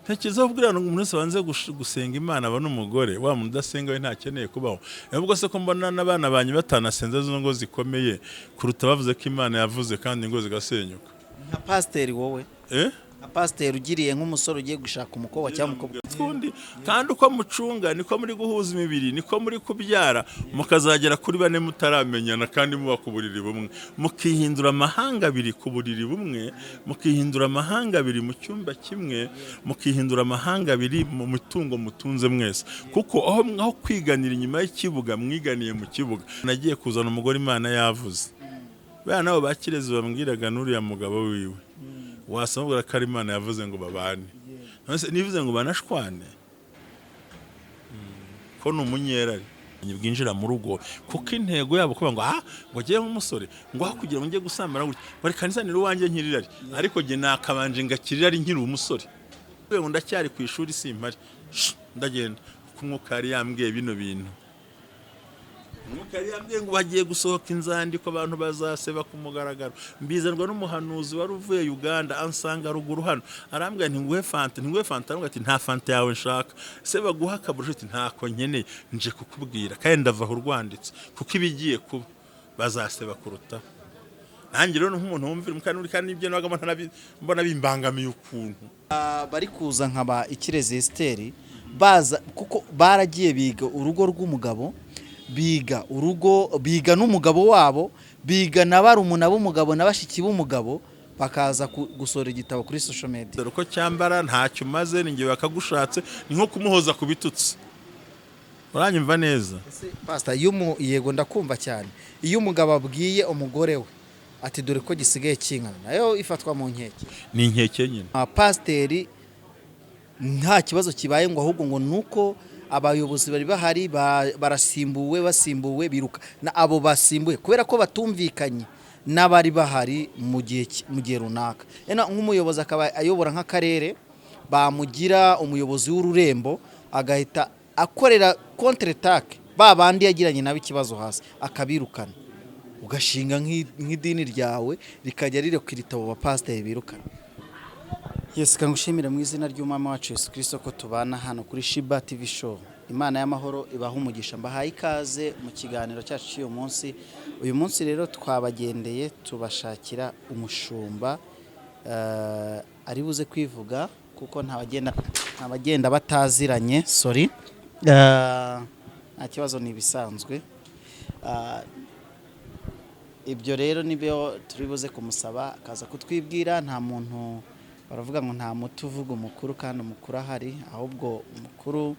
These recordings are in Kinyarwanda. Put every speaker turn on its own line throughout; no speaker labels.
ntekereza kugira ngo umuntu wese wanze gusenga Imana abone umugore wa muntu udasenga we ntakeneye kubaho. Ahubwo se ko mbona n'abana banyu batanasenze zo ngo zikomeye kuruta bavuze ko Imana yavuze kandi ngo zigasenyuka.
Nka pasiteri wowe nka pasiteri ugiriye nk'umusore ugiye gushaka umukobwa cyangwa umukobwa
kandi uko mucunga niko muri guhuza imibiri niko muri kubyara mukazagera kuri bane mutaramenyana kandi muba ku buriri bumwe mukihindura amahanga abiri ku buriri bumwe mukihindura amahanga abiri mu cyumba kimwe mukihindura amahanga abiri mu mitungo mutunze mwese kuko aho kwiganira inyuma y'ikibuga mwiganiye mu kibuga. Nagiye kuzana umugore Imana yavuze bana nabo ba Kirezi bambwiraga n'uriya mugabo wiwe wasanga ko Imana yavuze ngo babane nivuze ngo banashwane ko n'umunyerari bwinjira mu rugo kuko intego yabo kuba ngo ngo giye nk'umusore ngo kugira ngo njye gusambana gutya bari kanizanira uwanjye nkirirari ariko je nakabanje ngakirirari nkiri umusore ngo ndacyari ku ishuri simpari ndagenda kuko umwuka yari yambwiye bino bintu ngo bagiye gusohoka inzandiko abantu bazaseba ku mugaragaro mbizanwa n'umuhanuzi wari uvuye Uganda ansanga ruguru hano arambwira ntinguhe fanta arambwira ati nta fanta yawe nshaka se baguha kaburushiti ntako nkeneye nje kukubwira kandi ndava aho urwanditse kuko ibigiye kuba bazaseba kuruta nanjye rero nk'umuntu wumvira kandi ibyo nabaga mbona bimbangamiye ukuntu
bari kuza nkaba Kirezi Esther baza kuko baragiye biga urugo rw'umugabo biga urugo biga n'umugabo wabo biga nabarumuna b'umugabo nabashiki b'umugabo bakaza gusora igitabo kuri social media.
Dore ko cyambara ntacyo maze ningiye bakagushatse ni nko kumuhoza kubitutsi. Uranyumva neza?
Pastor yego ndakumva cyane. Iyo umugabo abwiye umugore we ati dore ko gisigaye kinkana nayo ifatwa mu nkeke.
Ni inkeke nyine.
Pasiteri nta kibazo kibaye ngo ahubwo ngo nuko abayobozi bari bahari basimbuwe biruka na abo basimbuye kubera ko batumvikanye n'abari bahari mu gihe runaka. Nk'umuyobozi akaba ayobora nk'akarere bamugira umuyobozi w'ururembo agahita akorera contre attaque babandi yagiranye nabi kibazo hasi akabirukana ugashinga nk'idini ryawe rikajya rirekwirita abo bapasiteri birukana. Yes, kangushimira mu izina ry'Umwami wacu Yesu Kristo ko tubana hano kuri Shiba TV show. Imana y'amahoro ibaha umugisha mbahaye ikaze mu kiganiro cyacu cy'uyu munsi. Uyu munsi rero twabagendeye tubashakira umushumba ari buze kwivuga kuko ntabagenda bataziranye, sorry. Nta kibazo ni bisanzwe. Ibyo rero nibyo turi buze kumusaba akaza kutwibwira. Nta muntu baravuga ngo nta muti uvuga umukuru kandi umukuru ahari, ahubwo umukuru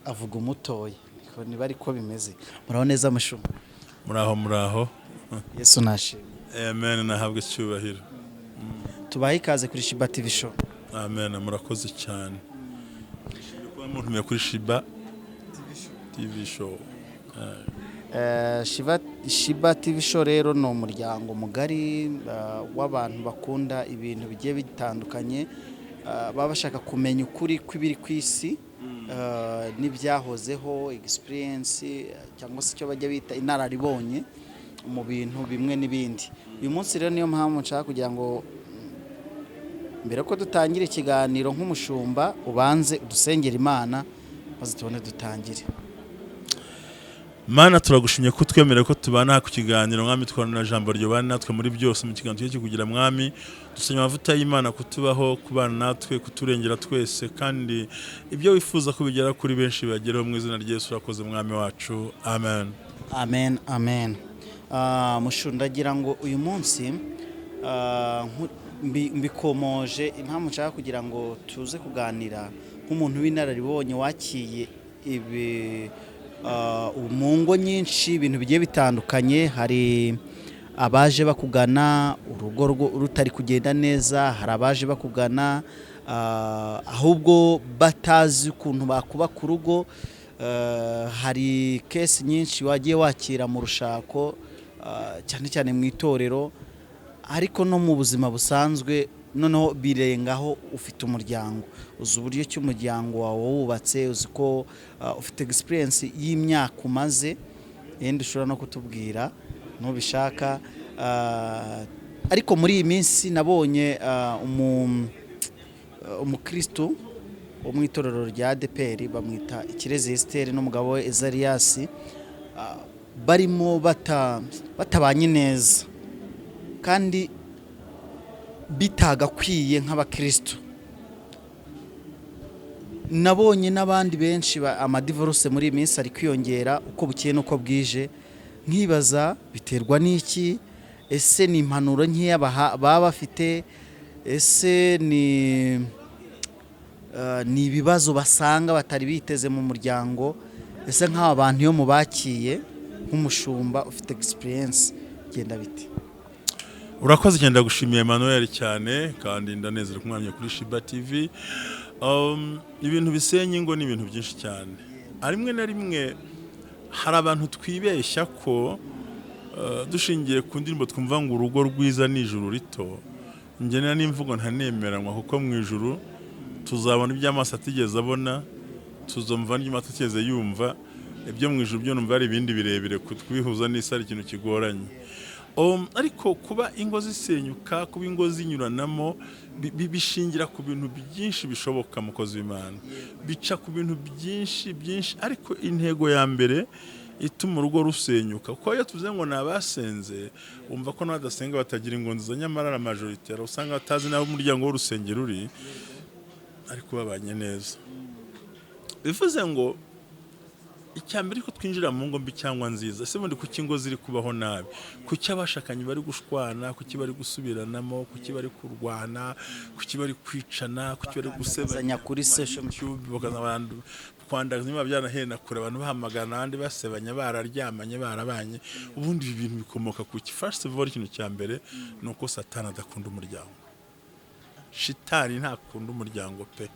avuga umutoya. Niba ariko bimeze. Muraho neza mushumba?
Muraho.
Yesu nashimye.
Amen, nahabwe icyubahiro.
Tubahe ikaze kuri Shiba TV show.
Amen, murakoze cyane. Kuba muntu kuri Shiba TV show.
Shiba TV show rero no umuryango mugari w'abantu bakunda ibintu bigiye bitandukanye, baba bashaka kumenya ukuri kw'ibiri kw'isi n'ibyahozeho, experience cyangwa se icyo bajya bita inararibonye mu bintu bimwe n'ibindi. Uyu munsi rero niyo mpamvu nshaka kugira ngo mbere ko dutangira ikiganiro nk'umushumba ubanze udusengera Imana maze tubone dutangire.
Mana turagushimye ko twemerera ko tubana ku kiganiro mwami twarana Ijambo ry'Imana natwe muri byose mu kiganiro cyo kugira mwami dusenya amavuta y'Imana kutubaho kubana natwe kuturengera twese kandi ibyo wifuza kubigera kuri benshi bageraho mu izina rya Yesu urakoze mwami wacu. Amen.
Amen, amen. Mushundagira ngo uyu munsi mbikomoje impamvu nshaka kugira ngo tuze kuganira nk'umuntu w'inararibonye wakiye ibi mu ngo nyinshi ibintu bigiye bitandukanye. Hari abaje bakugana urugo rutari kugenda neza, hari abaje bakugana ahubwo batazi ukuntu bakuba ku rugo. Hari kesi nyinshi wagiye wakira mu rushako cyane cyane mu itorero, ariko no mu buzima busanzwe noneho birengaho ufite umuryango, uzi uburyo cy'umuryango wawe wubatse, uzi ko ufite experience y'imyaka umaze, yenda ushobora no kutubwira nubishaka ariko muri iyi minsi nabonye umukristo wo mu itorero rya Adepr bamwita Kirezi n'umugabo we Azalia barimo batabanye neza kandi bitagakwiye nk'abakristo. Nabonye n'abandi benshi amadivorce muri iyi minsi ari kwiyongera uko bukeye n'uko bwije, nkibaza biterwa n'iki? Ese ni impanuro nkeya baba bafite? Ese ni ibibazo basanga batari biteze mu muryango? Ese nk'aba bantu iyo mubakiye nk'umushumba ufite experience genda biti?
Urakoze cyane, ndagushimiye Emmanuel cyane kandi ndanezera kumwamye kuri Shiba TV. Ibintu bisenya ingo ni ibintu byinshi cyane. Rimwe na rimwe hari abantu twibeshya ko dushingiye ku ndirimbo twumva ngo urugo rwiza ni ijuru rito. Njye n'imvugo ntanemeranwa kuko mu ijuru tuzabona iby'amaso atigeze abona, tuzumva n'iby'amatwi atigeze yumva. Ibyo mu ijuru byo numva ari ibindi birebire kutwihuza n'isi ari ikintu kigoranye. Ariko kuba ingo zisenyuka, kuba ingo zinyuranamo bishingira ku bintu byinshi bishoboka mukozi w'Imana, bica ku bintu byinshi ariko intego ya mbere ituma urugo rusenyuka kuko iyo tuvuze ngo nabasenze umva ko n'abadasenga batagira ingo nziza, nyamara majorité usanga batazi naho umuryango w'urusengero uri ariko babanye neza. Bivuze ngo icyambere ko twinjira mu ngo mbi cyangwa nziza, ese muri kuki ingo ziri kubaho nabi, kuki abashakanye bari gushwana, kuki bari gusubiranamo, kuki bari kurwana, kuki bari kwicana, kuki bari gusebanya
kuri session
abantu kwandaza niba byanahena kure abantu bahamagana abandi basebanya bararyamanye barabanye. Ubundi ibi bintu bikomoka ku ki? First of all, ikintu cyambere nuko Satani adakunda umuryango. Shitani ntakunda umuryango pe,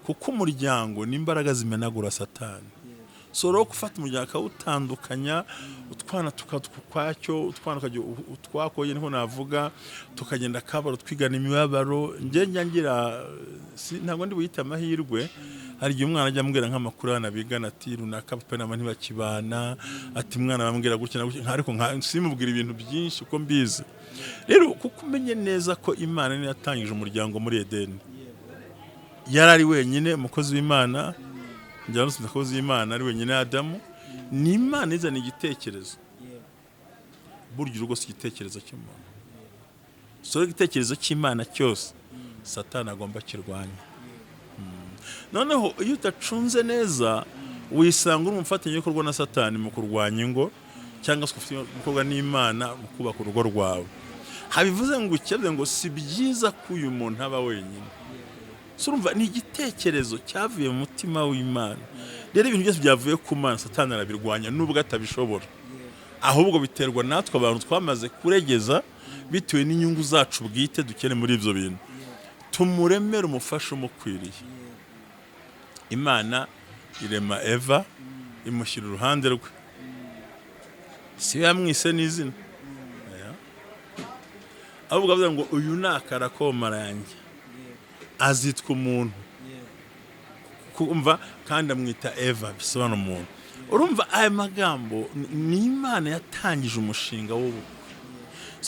kuko umuryango ni imbaraga zimenagura Satani. Soro gufata umuryango akawutandukanya, utwana tukakwacyo, utwana ukajya utwakoye niho navuga, tukagenda kabaro twigana imibabaro. Ngira ntabwo ndi buyita amahirwe, hari igihe umwana ajya ambwira nk'amakuru yanabigana ati runaka papa nama ntibakibana, ati mwana bambwira gutya na gutya, ariko simubwira ibintu byinshi uko mbizi. Rero kuko umenye neza ko Imana niyo yatangije umuryango muri Edeni, yarari wenyine umukozi w'Imana, njyana umukozi w'Imana ari wenyine Adamu, ni Imana izana igitekerezo. Burya urugo si igitekerezo cy'umuntu, so igitekerezo cy'Imana cyose Satani agomba kirwanya. Noneho iyo utacunze neza wisanga uri umufatanyabikorwa na Satani mu kurwanya ingo, cyangwa se ufite gukorwa n'Imana mu kubaka urugo rwawe. Habivuze ngo ukebye ngo si byiza ko uyu muntu aba wenyine. Surumva ni igitekerezo cyavuye mu mutima w'Imana. Rero ibintu byose byavuye ku Mana Satani arabirwanya nubwo atabishobora. Ahubwo biterwa natwe abantu twamaze kuregeza bitewe n'inyungu zacu bwite dukene muri ibyo bintu. Tumuremere umufasha umukwiriye. Imana irema Eva imushyira uruhande rwe. Si yamwise n'izina. Ahubwo avuga ngo uyu nakara komara yanjye azitwa umuntu. Kumva kandi amwita Eva bisobanura umuntu. Urumva aya magambo ni Imana yatangije umushinga w'ubukwe.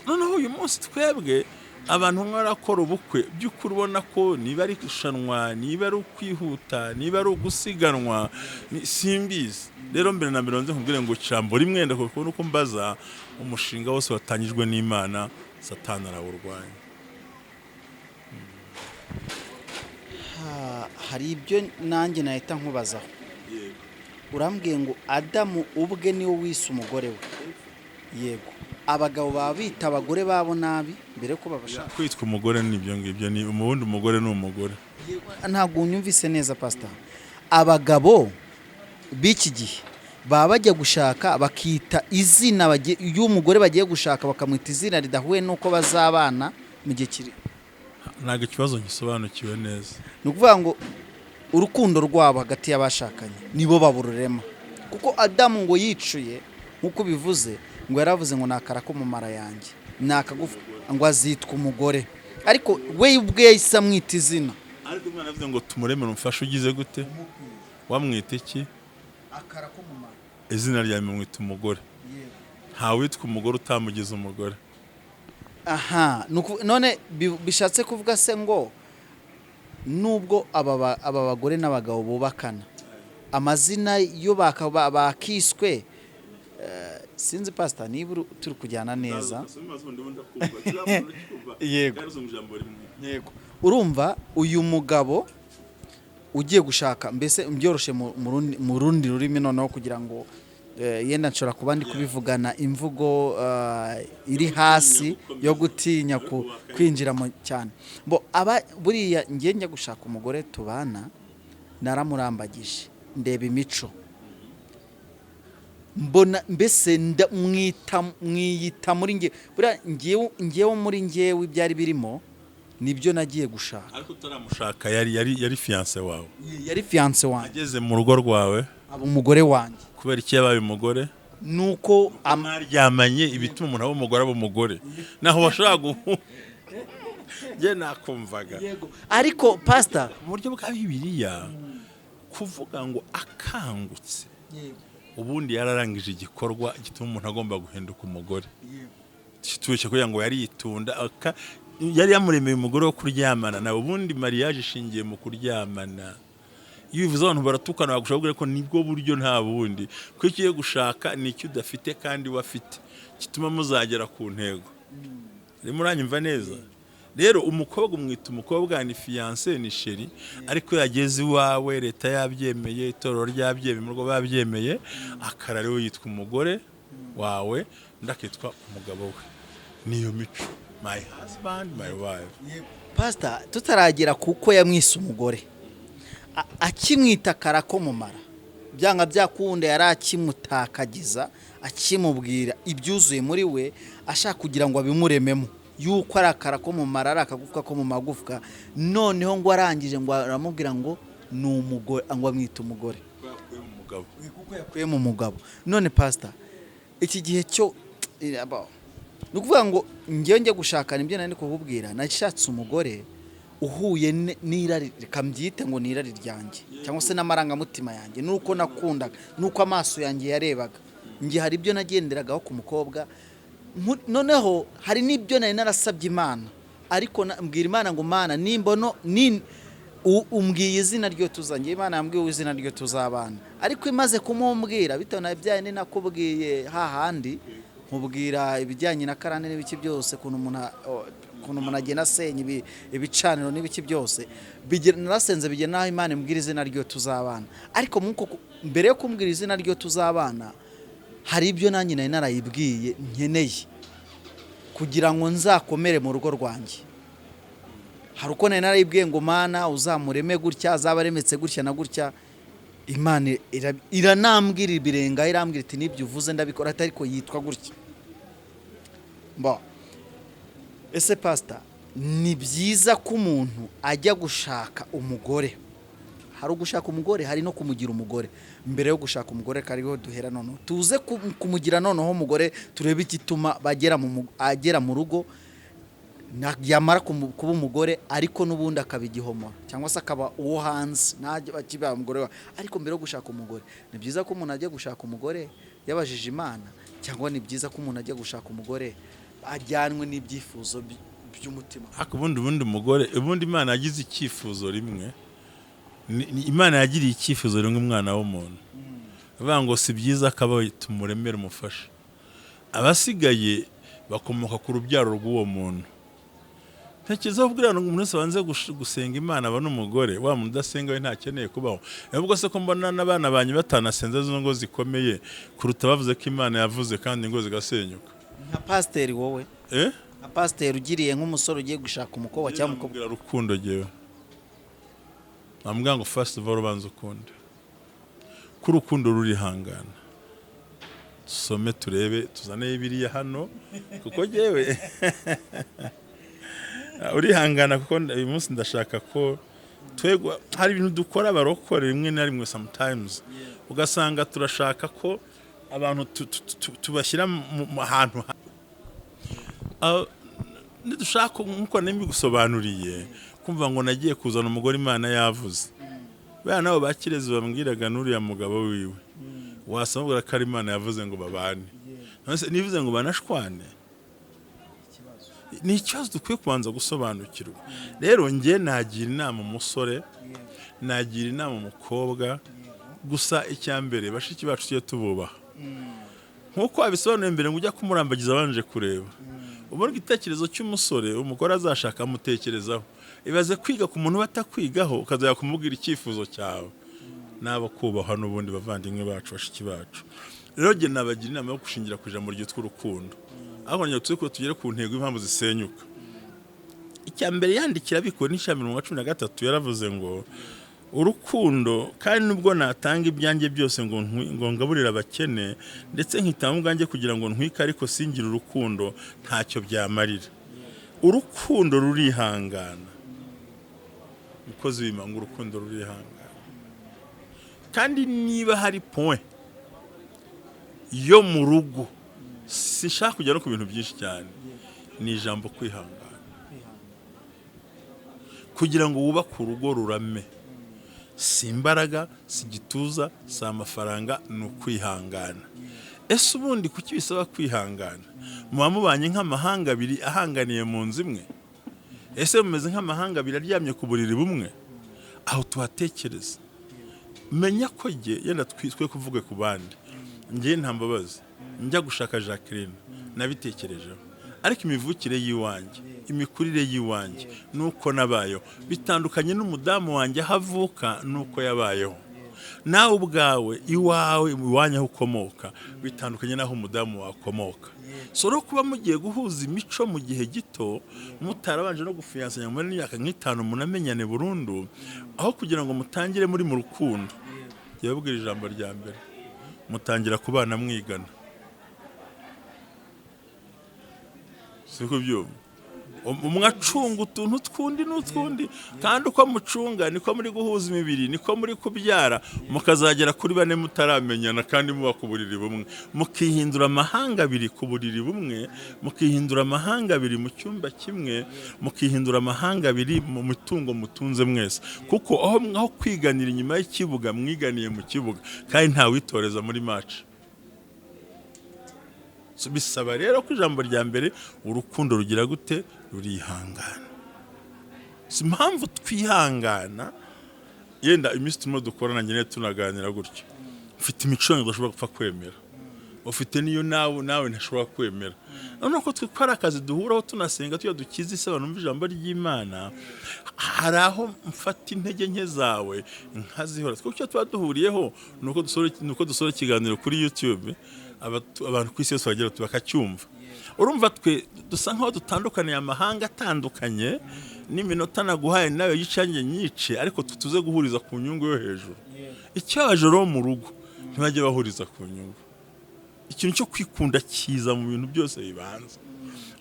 Noneho uyu munsi twebwe abantu barakora ubukwe by'ukuri ubona ko niba ari kushanwa, niba ari ukwihuta, niba ari ugusiganwa, simbizi. Rero mbere na mbere nze nkubwire ngo Ijambo rimwe ndakubona uko mbaza umushinga wose watangijwe n'Imana Satani arawurwanya.
Hari ibyo nanjye nahita nkubazaho. Urambwiye ngo Adamu ubwe niwe wise umugore we. Yego. Abagabo babita abagore babo nabi mbere ko babashaka.
Kwitwa umugore n'ibyo ngibyo ni umubundi umugore n'umugore.
Ntabwo unyumvise neza pastor. Abagabo b'iki gihe baba bajya gushaka bakita izina y'umugore bagiye gushaka bakamwita izina ridahuye nuko bazabana mu gihe kiri.
Ntago ikibazo gisobanukiwe neza.
Ni ukuvuga ngo urukundo rwabo hagati y'abashakanye nibo babururema, kuko Adamu ngo yicuye nkuko bivuze ngo yaravuze ngo nakara ko mu mara yanjye nakagufa ngo azitwa umugore, ariko we ubwe yahise amwita izina.
Ariko Imana yavuze ngo tumuremere umufasha ugize gute? Wamwita iki?
Akara ko mu mara.
Izina ryawe mwita umugore. Nta witwa umugore utamugize umugore.
aha none bishatse kuvuga se ngo nubwo aba bagore n'abagabo bubakana amazina yo bakiswe sinzi pastor niba turi kujyana neza yego urumva uyu mugabo ugiye gushaka mbese mbyoroshe mu rundi rurimi noneho kugira ngo yenda nshobora kuba ndi kubivugana imvugo iri hasi yo gutinya kwinjira cyane buriya ngiye njya gushaka umugore tubana naramurambagije ndeba imico mbona mbese mwiyita muri ngewe muri ngewe ibyari birimo nibyo nagiye gushaka.
Ariko utaramushaka yari fiancé wawe?
Yari fiancé wanjye.
Ageze mu rugo rwawe
aba umugore wanjye.
Kubera iki yabaye umugore?
Nuko
amaryamanye ibituma umuntu aba umugore aba umugore. Naho washaka je nakumvaga.
Ariko pastor
mu buryo bwa Bibiliya kuvuga ngo akangutse. Ubundi yararangije igikorwa gituma umuntu agomba guhinduka umugore. Kitubeshe kugira ngo yari yitunda yari yamuremeye umugore wo kuryamana na ubundi mariage ishingiye mu kuryamana. Iyo bivuze abantu baratukana bagushabura ko nibwo buryo nta bundi ko ikiye gushaka ni icyo udafite kandi wafite kituma muzagera ku ntego. Muranyumva neza? Rero umukobwa umwita umukobwa ni fiancé ni chéri ariko yageze iwawe leta yabyemeye itorero ryabyemeye mu rugo babyemeye akarare we yitwa umugore wawe ndakitwa umugabo we. Niyo mico my husband my wife.
Pastor tutaragera kuko yamwise umugore akimwita karako mumara byanga byakunda yari akimutakagiza akimubwira ibyuzuye muri we ashaka kugira ngo abimurememo yuko ari akarako mumara ari akagufwa ko mu magufwa noneho ngo arangije ngo aramubwira ngo ni umugore ngo amwita umugore kuko yakuye mu mugabo. None pastor iki gihe cyo nukuvuga ngo ngiye njye gushakana ibyo nari kukubwira nashatse umugore uhuye n'irari kambyite ngo n'irari ryanjye cyangwa se n'amarangamutima yanjye nuko nakundaga nuko amaso yanjye yarebaga ngiye hari ibyo nagenderagaho ku mukobwa noneho hari n'ibyo nari narasabye Imana ariko mbwira Imana ngo Mana nimbono umbwiye izina ryo tuzangiye Imana yambwiye izina ryo tuzabana ariko imaze kumumbwira bitewe na byaye ni nakubwiye hahandi nkubwira ibijyanye na karane n'ibiki byose kuntu umuntu agena asenya ibicaniro n'ibiki byose narasenze bigena naho Imana imbwira izina ryo tuzabana ariko mbere yo kumbwira izina ryo tuzabana hari ibyo nanjye nari narayibwiye nkeneye kugira ngo nzakomere mu rugo rwanjye. Hari uko nari narayibwiye ngo Mana uzamureme gutya azaba aremetse gutya na gutya Imana iranambwira ibirenga irambwira iti nibyo uvuze ndabikora ariko yitwa gutya. Ese pastor ni byiza ko umuntu ajya gushaka umugore? Hari ugushaka umugore hari no kumugira umugore. Mbere yo gushaka umugore kariho duhera none tuze kumugira noneho umugore turebe igituma agera mu rugo yamara kuba umugore ariko nubundi akabigihomora cyangwa se akaba uwo hanze najye bakiba umugore ariko mbere yo gushaka umugore ni byiza ko umuntu ajya gushaka umugore yabajije Imana cyangwa ni byiza ko umuntu ajya gushaka umugore ajyanwe n'ibyifuzo by'umutima.
Ubundi umugore ubundi Imana yagize icyifuzo rimwe Imana yagiriye icyifuzo rimwe umwana w'umuntu bavuga ngo si byiza ko tumuremera umufasha abasigaye bakomoka ku rubyaro rw'uwo muntu. Ntekereza kubwira ngo umuntu wese wanze gusenga Imana aba n'umugore wa muntu udasenga we ntakeneye kubaho. Ahubwo se ko mbona n'abana banyu batanasenze zo ngo zikomeye kuruta bavuze ko Imana yavuze kandi ngo zigasenyuka.
Nka pastor wowe nka pastor ugiriye nk'umusore ugiye gushaka umukobwa cyangwa umukobwa
rukundo jewe ambwa ngo first of all banza ukunde ku rukundo rurihangana some turebe tuzane Bibiliya hano kuko jewe urihangana kuko uyu munsi ndashaka ko twegwa hari ibintu dukora barokore rimwe na rimwe sometimes ugasanga turashaka ko abantu tubashyira mu hantu nidushaka nkuko nembi gusobanuriye kumva ngo nagiye kuzana umugore Imana yavuze bana nabo bakirezi bambwiraga n'uriya mugabo wiwe wasabura ko Imana yavuze ngo babane nivuze ngo banashwane ni ikibazo dukwiye kubanza gusobanukirwa. Rero njye nagira inama umusore, nagira inama umukobwa, gusa icyambere bashiki bacu cyo tububaha nkuko abisobanuye mbere ngo ujya kumurambagiza abanje kureba. Ubona igitekerezo cy'umusore umugore azashaka amutekerezaho. Ibaze kwiga ku muntu batakwigaho ukazajya kumubwira icyifuzo cyawe. Nabo kubaha n'ubundi bavandimwe bacu bashiki bacu. Rero njye nabagira inama yo gushingira ku ijambo ryitwa urukundo. Aho nyine tugere ku ntego impamvu zisenyuka. Icyambere yandikira bikora n'ishami 13 yaravuze ngo urukundo kandi nubwo natanga ibyanjye byose ngo ngaburira abakene ndetse nkitanga ubwanjye kugira ngo ntwike ariko singira urukundo ntacyo byamarira. Urukundo rurihangana. Mukozi w'Imana urukundo rurihangana. Kandi niba hari point yo mu rugo sinshaka kujya no ku bintu byinshi cyane ni ijambo kwihangana. Kugira ngo wubake urugo rurame si imbaraga, si gituza, si amafaranga, ni ukwihangana. Ese ubundi kuki bisaba kwihangana? Muba mubanye nk'amahanga abiri ahanganiye mu nzu imwe? Ese mumeze nk'amahanga abiri aryamye ku buriri bumwe? Aho tuhatekereza. Menya ko jye yenda twe kuvuga ku bandi. Njye nta mbabazi. Njya gushaka Jacqueline nabitekerejeho. Ariko imivukire yiwanjye, imikurire yiwanjye nuko nabayeho bitandukanye n'umudamu wanjye havuka nuko yabayeho. Nawe ubwawe iwawe iwanya ukomoka bitandukanye naho umudamu wakomoka. Soro kuba mugiye guhuza imico mu gihe gito mutarabanje no gufiyansanya muri myaka nk'itanu munamenyane burundu aho kugira ngo mutangire muri mu rukundo. Yababwira ijambo rya mbere. Mutangira kubana mwigana. Siko byo umwacunga utuntu twundi n'utwundi kandi uko mucunga niko muri guhuza imibiri niko muri kubyara mukazagera kuri bane mutaramenyana kandi muba ku buriri bumwe mukihindura amahanga abiri ku buriri bumwe mukihindura amahanga abiri mu cyumba kimwe mukihindura amahanga abiri mu mitungo mutunze mwese kuko aho kwiganira inyuma y'ikibuga mwiganiye mu kibuga kandi nta witoreza muri match. Bisaba rero ko ijambo rya mbere urukundo rugira gute rurihangana. Si impamvu twihangana yenda iminsi turimo dukorana nyine tunaganira gutyo. Ufite imico udashobora gupfa kwemera. Ufite niyo nawe ntashobora kwemera. None ko twikora akazi duhuraho tunasenga tuya dukiza isaba numva ijambo ry'Imana hari aho mfata intege nke zawe nkazihora. Kuko tuba duhuriyeho nuko dusora ikiganiro kuri YouTube. Abantu kwisi yose bagira bakacyumva. Urumva twe dusa nkaho dutandukaniye amahanga atandukanye n'iminota naguhaye nayo yicange nyice ariko tutuze guhuriza ku nyungu yo hejuru. Icyabajoro mu rugo ntibajye bahuriza ku nyungu. Ikintu cyo kwikunda kiza mu bintu byose bibanza.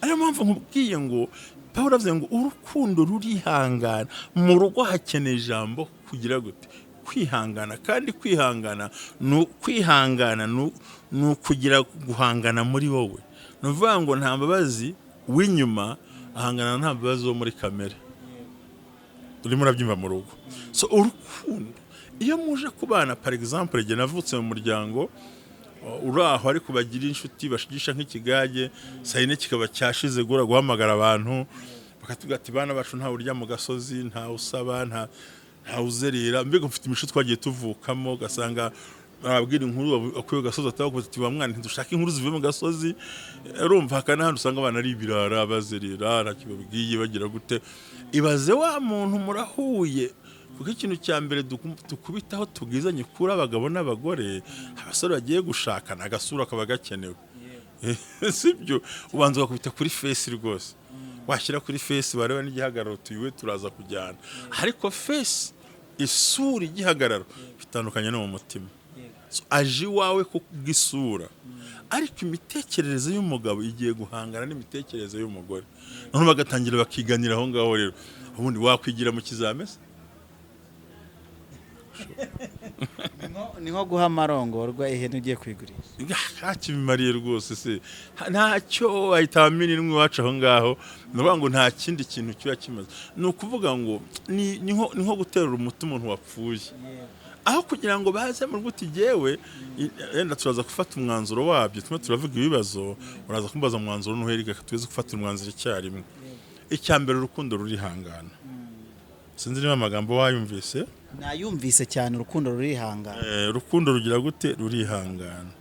Ariyo mpamvu nkubwiye ngo Pawulo avuze ngo urukundo rurihangana mu rugo hakeneye ijambo kugira gute kwihangana kandi kwihangana ni ukugira guhangana muri wowe. Nuvuga ngo nta mbabazi w'inyuma ahangana nta mbabazi wo muri kamere. Urimo urabyimva mu rugo. So urukundo iyo muje kubana par exemple je navutse mu muryango uraho ari kubagira inshuti bashigisha nk'ikigage sayine kikaba cyashize gura guhamagara abantu bakatuga ati bana bacu nta urya mu gasozi nta usaba nta uzerera mbega mfite imisho twagiye tuvukamo gasanga ababwira inkuru akuye gasozi atavuga ati wa mwana ntidushaka inkuru zivuye mu gasozi urumva kana hano usanga abana ari ibirara bazerera nakibabwiye bagira gute ibaze wa muntu murahuye kuko ikintu cya mbere tukubitaho tugizanye kuri abagabo n'abagore abasore bagiye gushakana agasura kaba gakenewe sibyo ubanza bakubita kuri face rwose washyira kuri face bareba n'igihagararo tuyiwe turaza kujyana ariko face isura igihagararo bitandukanye no mu mutima aje wawe kugisura ariko imitekerereze y'umugabo igiye guhangana n'imitekerereze y'umugore none bagatangira bakiganira aho ngaho rero ubundi wakwigira mu kizamese
ni nko guha amarongorwa ihene ugiye kwigurisha
hakibimariye rwose se ntacyo wahitamini n'umwe wacu aho ngaho nuvuga ngo nta kindi kintu kiba kimaze ni ukuvuga ngo ni nko guterura umuti umuntu wapfuye aho kugira ngo baze mu rugo uti yenda turaza gufata umwanzuro wabyo tumwe turavuga ibibazo uraza kumbaza umwanzuro n'uherika tuweze gufata umwanzuro icyarimwe. Icyambere urukundo rurihangana. Sinzi niba amagambo wayumvise.
Nayumvise cyane, urukundo rurihangana.
Urukundo rugira gute? Rurihangana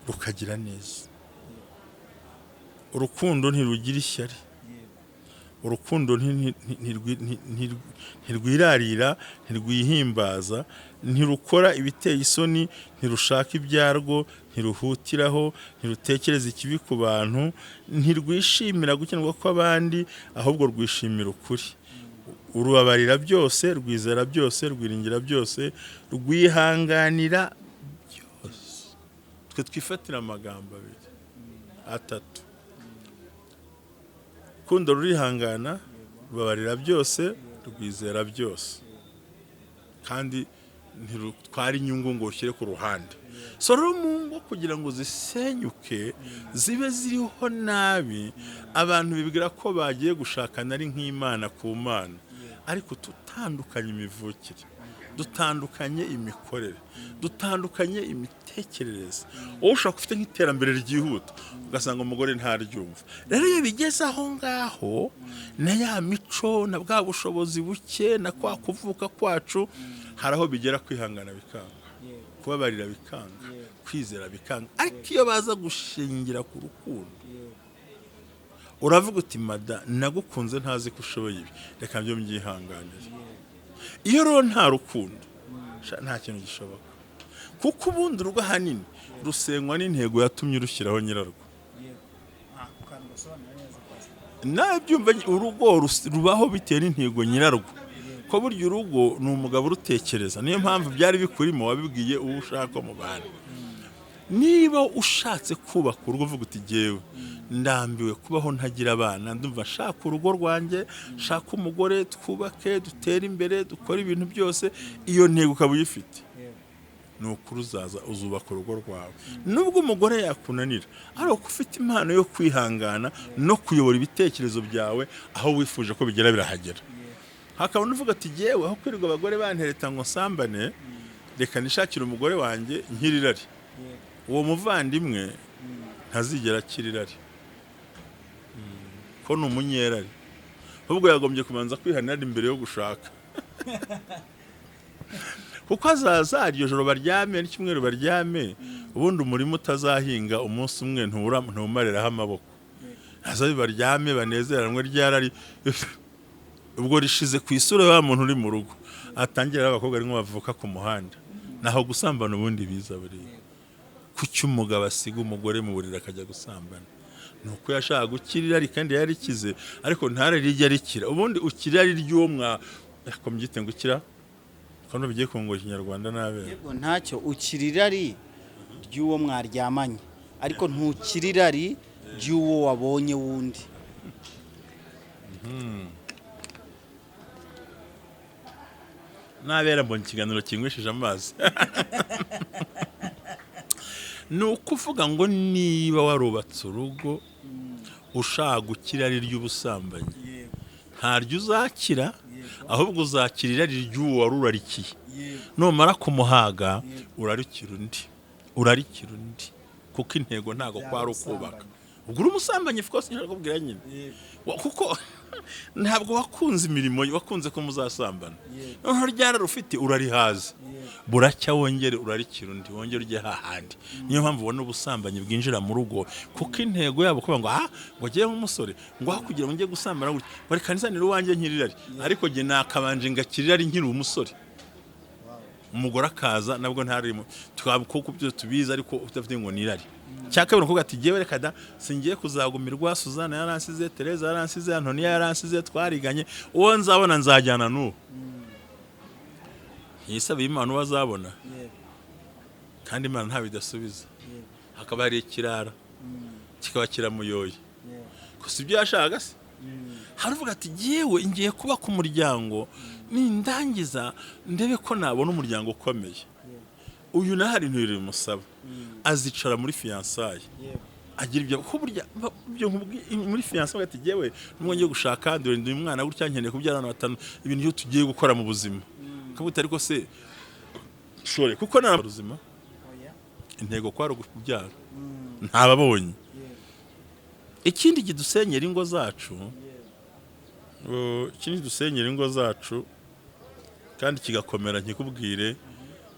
rukagira neza. Urukundo ntirugira ishyari. Urukundo ntirwirarira, ntirwihimbaza, ntirukora ibiteye isoni, ntirushaka ibyarwo, ntiruhutiraho, ntirutekereza ikibi ku bantu, ntirwishimira gukenerwa kw'abandi, ahubwo rwishimira ukuri. Urubabarira byose, rwizera byose, rwiringira byose, rwihanganira byose. Twe twifatira amagambo abiri atatu. Urukundo rurihangana, rubabarira byose, rwizera byose, kandi ntirutwara inyungu ngo ushyire ku ruhande. So rero mu ngo kugira ngo zisenyuke zibe ziriho nabi, abantu bibwira ko bagiye gushakana ari nk'Imana ku Mana, ariko tutandukanye imivukire, dutandukanye imikorere, dutandukanye imitekerereze. Wowe ushaka ufite nk'iterambere ryihuta ugasanga umugore ntaryumva. Rero iyo bigeze aho ngaho, na ya mico na bwa bushobozi buke na kwa kuvuka kwacu, hari aho bigera kwihangana bikanga, kubabarira bikanga, kwizera bikanga. Ariko iyo baza gushingira ku rukundo, uravuga uti mada nagukunze ntazi ko ushoboye ibi, reka byo mbyihanganire. Iyo rero nta rukundo nta kintu gishoboka, kuko ubundi urugo ahanini rusenywa n'intego yatumye urushyiraho nyirarwo. Nawe byumva urugo rubaho bitewe n'intego nyirarwo, ko burya urugo ni umugabo urutekereza. Niyo mpamvu byari bikurimo wabibwiye uwo ushaka mu bantu. Niba ushatse kubaka urugo uvuga uti jyewe ndambiwe kubaho ntagira abana, ndumva nshaka urugo rwanjye, nshaka umugore, twubake, dutere imbere, dukora ibintu byose, iyo ntego ukaba uyifite, ni ukuri uzubaka urugo rwawe. Nubwo umugore yakunanira, ariko ufite impano yo kwihangana no kuyobora ibitekerezo byawe aho wifuje ko bigera birahagera. Hakaba nuvuga ati jyewe aho kwirirwa abagore bantereta ngo nsambane, reka nishakire umugore wanjye nkirirari. Uwo muvandimwe ntazigera akirirari, ko ni umunyerari, ahubwo yagombye kubanza kwihanira imbere yo gushaka. Kuko azaza iryo joro baryame n'icyumweru baryame, ubundi umurimo utazahinga umunsi umwe ntumariraho amaboko. Azabi baryame banezeranwe ryarari, ubwo rishize ku isura wa muntu uri mu rugo, atangira abakobwa ari bavuka ku muhanda, naho gusambana ubundi biza buriya. Kuki umugabo asiga umugore mu buriri akajya gusambana? Nuko yashaka gukirira kandi yarikize, ariko ntare rijya rikira. Ubundi ukirira ry'uwo yakombyite ngo ukira, kandi bigiye kungoje Ikinyarwanda nabe.
Yego ntacyo, ukirirari ry'uwo mwaryamanye, ariko ntukirirari ry'uwo wabonye wundi.
Nabera mbonye ikiganiro kingwishije amazi. Ni ukuvuga ngo niba warubatse urugo ushaka gukira ari ry'ubusambanyi, ntaryo uzakira, ahubwo uzakirira ari ry'uwo warurarikiye. Numara kumuhaga urarikira undi, kuko intego ntago kwari ukubaka. Ubwo uri umusambanyi fkose nshakubwira nyine, kuko ntabwo wakunze imirimo, wakunze ko muzasambana. Noneho ryararufite urarihaza, buracya wongere urarikira undi, wongere ujye hahandi. Niyo mpamvu ubona ubusambanyi bwinjira mu rugo, kuko intego yabo kuba ngo ngo giye nk'umusore ngo kugira ngo njye gusambana gutya, bari kanizanira uwanjye nkirirari, ariko jye nakabanje ngakirirari nkiri umusore. Umugore akaza nabwo ntarimo, twabukoko byo tubiza, ariko utafite ngo nirari. Cyakabona kuvuga ati jyewe reka da singiye kuzagumirwa, Suzana yaransize, Tereza yaransize, Antonia yaransize, twariganye, uwo nzabona nzajyana n'uwo. Yisabiye Imana uwo azabona, kandi Imana nta bidasubiza. Hakaba hari ikirara kikaba kiramuyoye, gusa ibyo yashaka se. Haravuga ati jyewe ngiye kuba ku muryango, nindangiza ndebe ko nabona umuryango ukomeye. Uyu nahari ntiri musaba, azicara muri fiançailles, agira ibyo ko burya byo muri fiançailles ati jyewe numwongeye gushaka ndi umwana gutya nkeneye kubyarana batanu, ibintu byo tugiye gukora mu buzima. Kabuta ariko se shore kuko nta ruzima intego kwari ukubyara ntababonye ikindi kidusenyera ingo zacu kandi kigakomera nkikubwire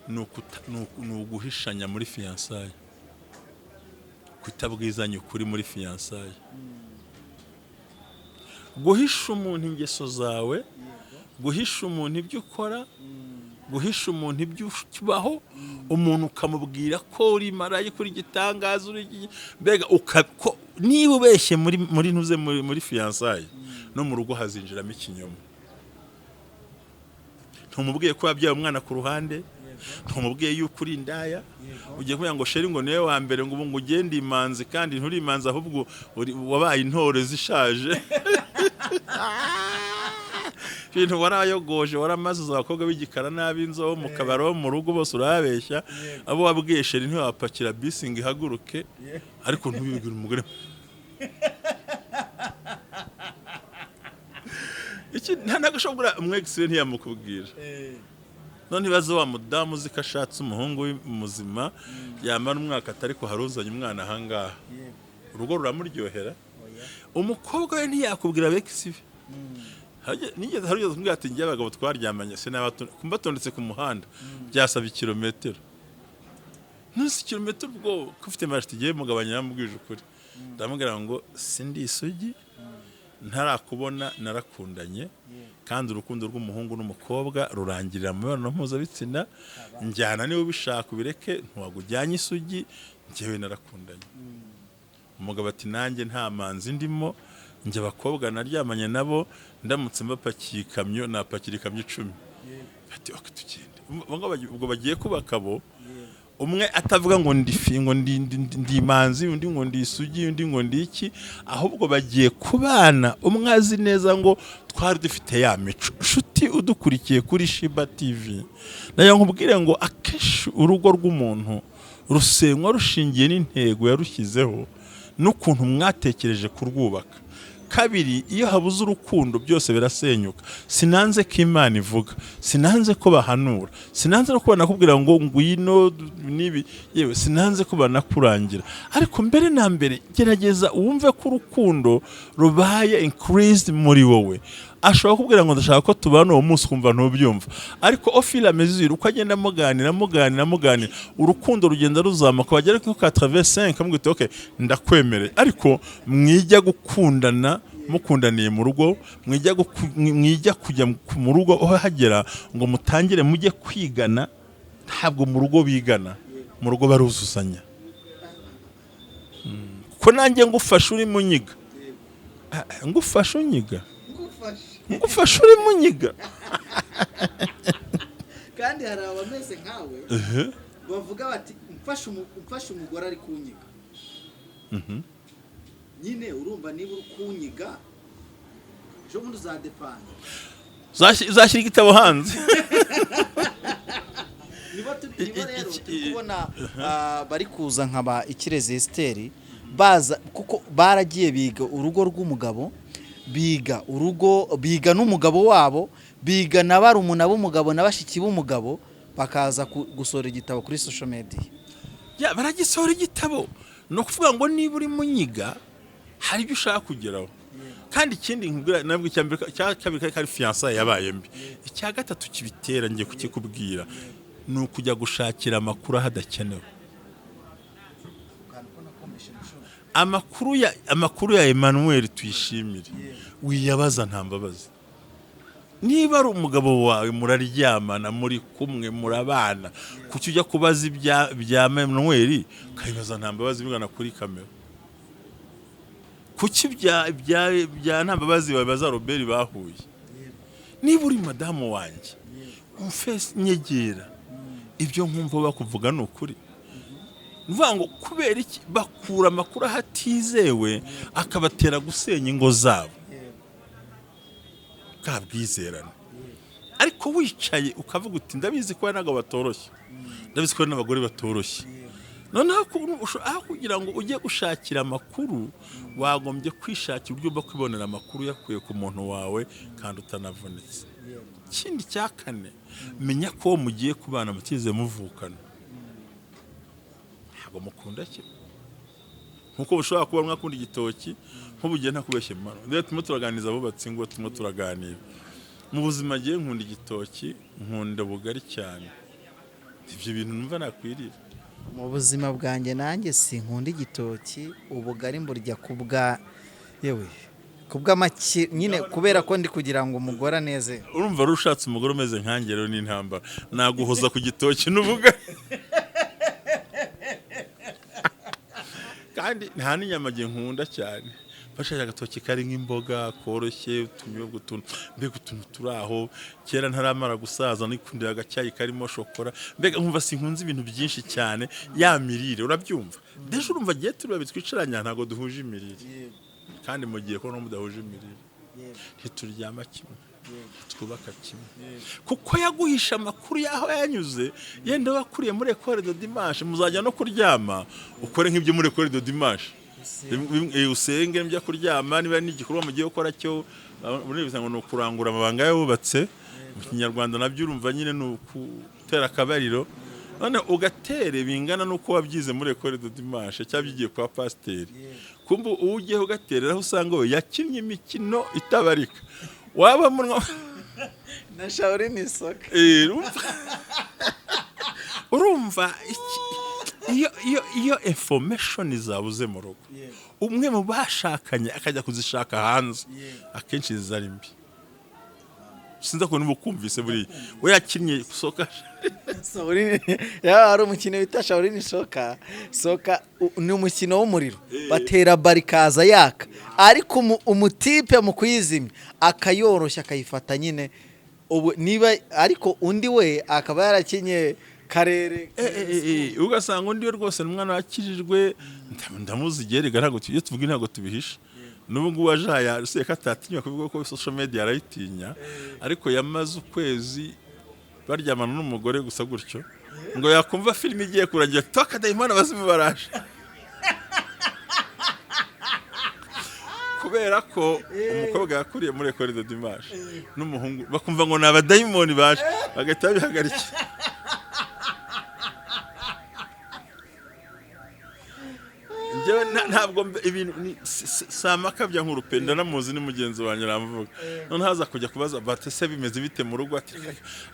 ni uguhishanya muri fiançailles kutabwizanya ukuri muri fiançailles guhisha umuntu ingeso zawe guhisha umuntu ibyo ukora guhisha umuntu ibyo ubaho umuntu ukamubwira ko uri marayi kuri gitangaza uri mbega niba ubeshye muri ntuze muri fiançailles no mu rugo hazinjiramo ikinyoma ntumubwiye ko yabyaye umwana ku ruhande ntumubwiye yuko uri indaya ugiye kuvuga ngo sheri ngo niwe wa mbere ngo ubu ngo ugende imanzi kandi nturi imanzi ahubwo wabaye intore zishaje ibintu warayogoje waramaze abakobwa b'igikara n'ab'inzobo mu kabaro mu rugo bose urabeshya abo wabwiye sheri ntiwapakira bisingi ihaguruke ariko ntubibwire umugore nta nagashobora umwegisi we ntiyamukubwira none ibaze wa mudamu uzi ko ashatse umuhungu muzima yamara umwaka atari ko haruzanye umwana ahangaha urugo ruramuryohera umukobwa we ntiyakubwira abegisi be nigeze harugeze kumbwira ati ngiye abagabo twaryamanye se kumbatondetse ku muhanda byasaba ikirometero nusi kilometero ubwo kufite marashiti giye mugabanya yamubwije ukuri ndamubwira ngo sindi isugi ntarakubona narakundanye kandi urukundo rw'umuhungu n'umukobwa rurangirira mu mibonano mpuzabitsina njyana niba ubishaka ubireke ntiwagujyanye isugi njyewe narakundanye umugabo ati nanjye nta manzi ndimo njye abakobwa naryamanye nabo ndamutse mbapakiye ikamyo napakira ikamyo 10 ati ok tugende ubwo bagiye kubaka bo umwe atavuga ngo ndi manzi undi ngo ndi isugi undi ngo ndi iki ahubwo bagiye kubana umwe azi neza ngo twari dufite ya mico nshuti udukurikiye kuri Shiba TV nayo nkubwire ngo akeshi urugo rw'umuntu rusenywa rushingiye n'intego yarushyizeho n'ukuntu mwatekereje kurwubaka kabiri iyo habuze urukundo byose birasenyuka sinanze ko Imana ivuga sinanze ko bahanura sinanze no kubana kubwira ngo ngwino nibi yewe sinanze ko banakurangira ariko mbere na mbere gerageza wumve ko urukundo rubaye increased muri wowe ashobora kubwira ngo ndashaka ko tubana uwo munsi kumva ntubyumva ariko ofila mesure uko agenda muganira urukundo rugenda ruzamuka bagera ku 85 kamwite okay ndakwemereye ariko mwijya gukundana mukundaniye mu rugo mwijya kujya mu rugo aho hagera ngo mutangire mujye kwigana ntabwo mu rugo bigana mu rugo baruzuzanya ko nanjye ngufasha uri munyiga ngufasha unyiga ngufasha uri munyiga
kandi hari abameze nkawe bavuga bati mfasha umugore ari kunyiga nyine urumva niba uri kunyiga ejo bundi uzadepana
uzashyira igitabo hanze
niba rero kubona bari kuza nkaba Kirezi Esteri baza kuko baragiye biga urugo rw'umugabo biga n'umugabo wabo biga na barumuna b'umugabo n'abashiki b'umugabo bakaza gusora igitabo kuri social media
baragisora igitabo no kuvuga ngo niba uri munyiga hari ibyo ushaka kugeraho kandi ikindi nabwo cya kabiri kari fiançailles yabaye mbi icya gatatu kibitera ngiye kukikubwira ni ukujya gushakira amakuru ahadakenewe amakuru ya Emmanuel tuyishimire wiyabaza nta mbabazi niba ari umugabo wawe muraryamana muri kumwe murabana kuki ujya kubaza ibya Emmanuel kayibaza nta mbabazi bigana kuri kamera kuki bya nta mbabazi babaza Robert bahuye niba uri madamu wanjye umfese nyegera ibyo nkumva bakuvuga ni ukuri nuvuga ngo kubera iki bakura amakuru ahatizewe akabatera gusenya ingo zabo kabwizerana ariko wicaye ukavuga uti ndabizi ko n'abagabo batoroshye ndabizi ko n'abagore batoroshye noneho aho kugira ngo ujye gushakira amakuru wagombye kwishakira uburyo bwo kwibonera amakuru yakuye ku muntu wawe kandi utanavunitse ikindi cya kane menya ko uwo mugiye kubana mutize muvukana ntabwo mukunda kimwe nkuko bushobora kuba mwakunda igitoki nk'ubugiye ntakubeshye mano rero turimo turaganiriza abubatsi ngo turimo turaganira mu buzima giye nkunda igitoki nkunda bugari cyane ibyo bintu numva nakwirira
mu buzima bwanjye nanjye sinkunda igitoki ubugari mburya kubwa yewe kubw'amaki nyine kubera ko ndi kugira ngo umugore aneze
urumva rushatse umugore umeze nkanjye rero n'intambara naguhoza ku gitoki n'ubugari kandi nta n'inyama nkunda cyane bashaka agatoki kari nk'imboga koroshye utunyobwa mbega utuntu turi aho kera ntaramara gusaza nikundira agacyayi karimo shokora mbega nkumva sinkunze ibintu byinshi cyane ya mirire urabyumva deje urumva giye turi bitwicaranya ntago duhuje imirire kandi mu gihe ko no mudahuje imirire ntituryama kimwe twubaka kimwe kuko yaguhisha amakuru yaho yanyuze yenda wakuriye muri école de dimanche muzajya no kuryama ukore nk'ibyo muri école de dimanche usenge njya kuryama niba n'igikorwa mugiye gukora cyo muri bisango no kurangura amabanga yabubatse mu kinyarwanda nabyo urumva nyine no kutera akabariro none ugatere bingana nuko wabyize muri école de dimanche cyabyigiye kwa pasteur kumbu ugiye ugatereraho usanga we yakinnye imikino itabarika waba munwa
na Shaolin isoka
urumva iyo information zabuze mu rugo umwe mu bashakanye akajya kuzishaka hanze akenshi zari mbi sinza ko nibukumvise buri we yakinnye soka
Shaolin ya ari umukino bita Shaolin soka ni umukino w'umuriro batera barikaza yaka ariko umutipe mu kuyizimya akayoroshya akayifata nyine ubu niba ariko undi we akaba yarakinye karere
ugasanga undi we rwose n'umwana wakirijwe ndamuzigerega ntago iyo tuvuga ntago tubihisha n'ubwo wajaya useka atatinya kuvuga ko social media arayitinya ariko yamaze ukwezi baryamana n'umugore gusa gutyo ngo yakumva film igiye kurangira toka dayimana bazimu baraje kubera ko umukobwa yakuriye muri école de dimanche n'umuhungu bakumva ngo naba dayimoni baje bagahita bihagarikira ntabwo ibintu samakabya nk'urupenda namuzi ni mugenzi wanjye ramvuga none haza kujya kubaza batese bimeze bite mu rugo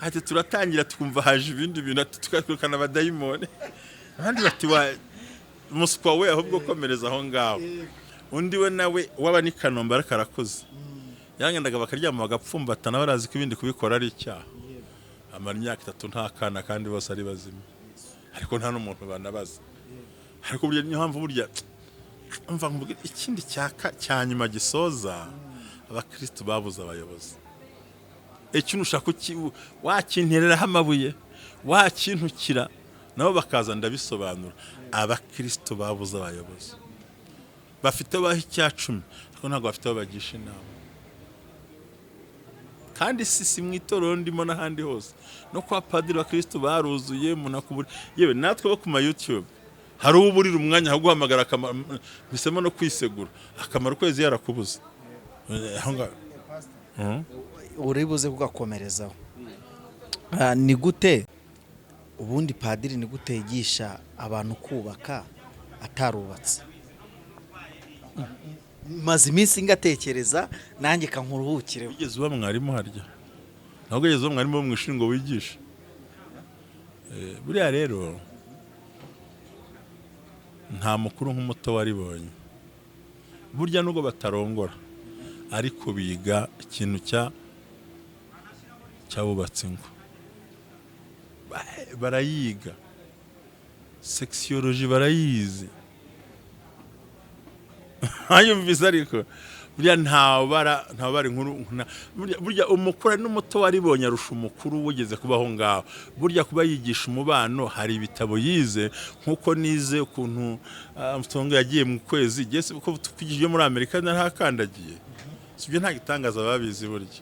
ati turatangira tukumva haje ibindi bintu tukakwirukana abadayimoni abandi bati wa muswa we ahubwo komereza aho ngaho undi we nawe waba ni Kanombe arakarakoze yangendaga bakaryama bagapfumbatana barazi ko ibindi kubikora ari icyaha amara imyaka 3 nta kana kandi bose ari bazima ariko nta n'umuntu banabaza ariko burya niyo mpamvu burya umva mvuga ikindi cyanyuma gisoza abakristo babuza abayobozi ikintu ushaka wakintereraho amabuye wakintukira nabo bakaza ndabisobanura abakristo babuza abayobozi bafite baho icyacumi ariko ntabwo bafite bagisha inama kandi sisi mwitorero ndimo n'ahandi hose no kwa padiri wa Kristo baruzuye munakuburi yewe natwe bo ku ma YouTube hari uburira umwanya wo guhamagara bisema no kwisegura akamaro kwezi yarakubuza
uribuze kugakomerezaho ni gute ubundi padiri ni gute yigisha abantu kubaka atarubatse maze iminsi ngatekereza nanjye kankuruhukire
ugeze uba mwarimu harya ntabwo ugeze uba mwarimu wo mu ishuri ngo wigishe buriya rero nta mukuru nk'umuto waribonye burya nubwo batarongora ariko biga ikintu cy'abubatse ngo barayiga sexology barayizi ayumvise ariko burya ntabara inkuru burya umukuru n'umuto waribonye arusha umukuru wugeze kubaho ngaho burya kuba yigisha umubano hari ibitabo yize nkuko nize ukuntu Msonga yagiye mu kwezi gese uko tukigije muri Amerika ntakandagiye sibyo nta gitangaza babizi burya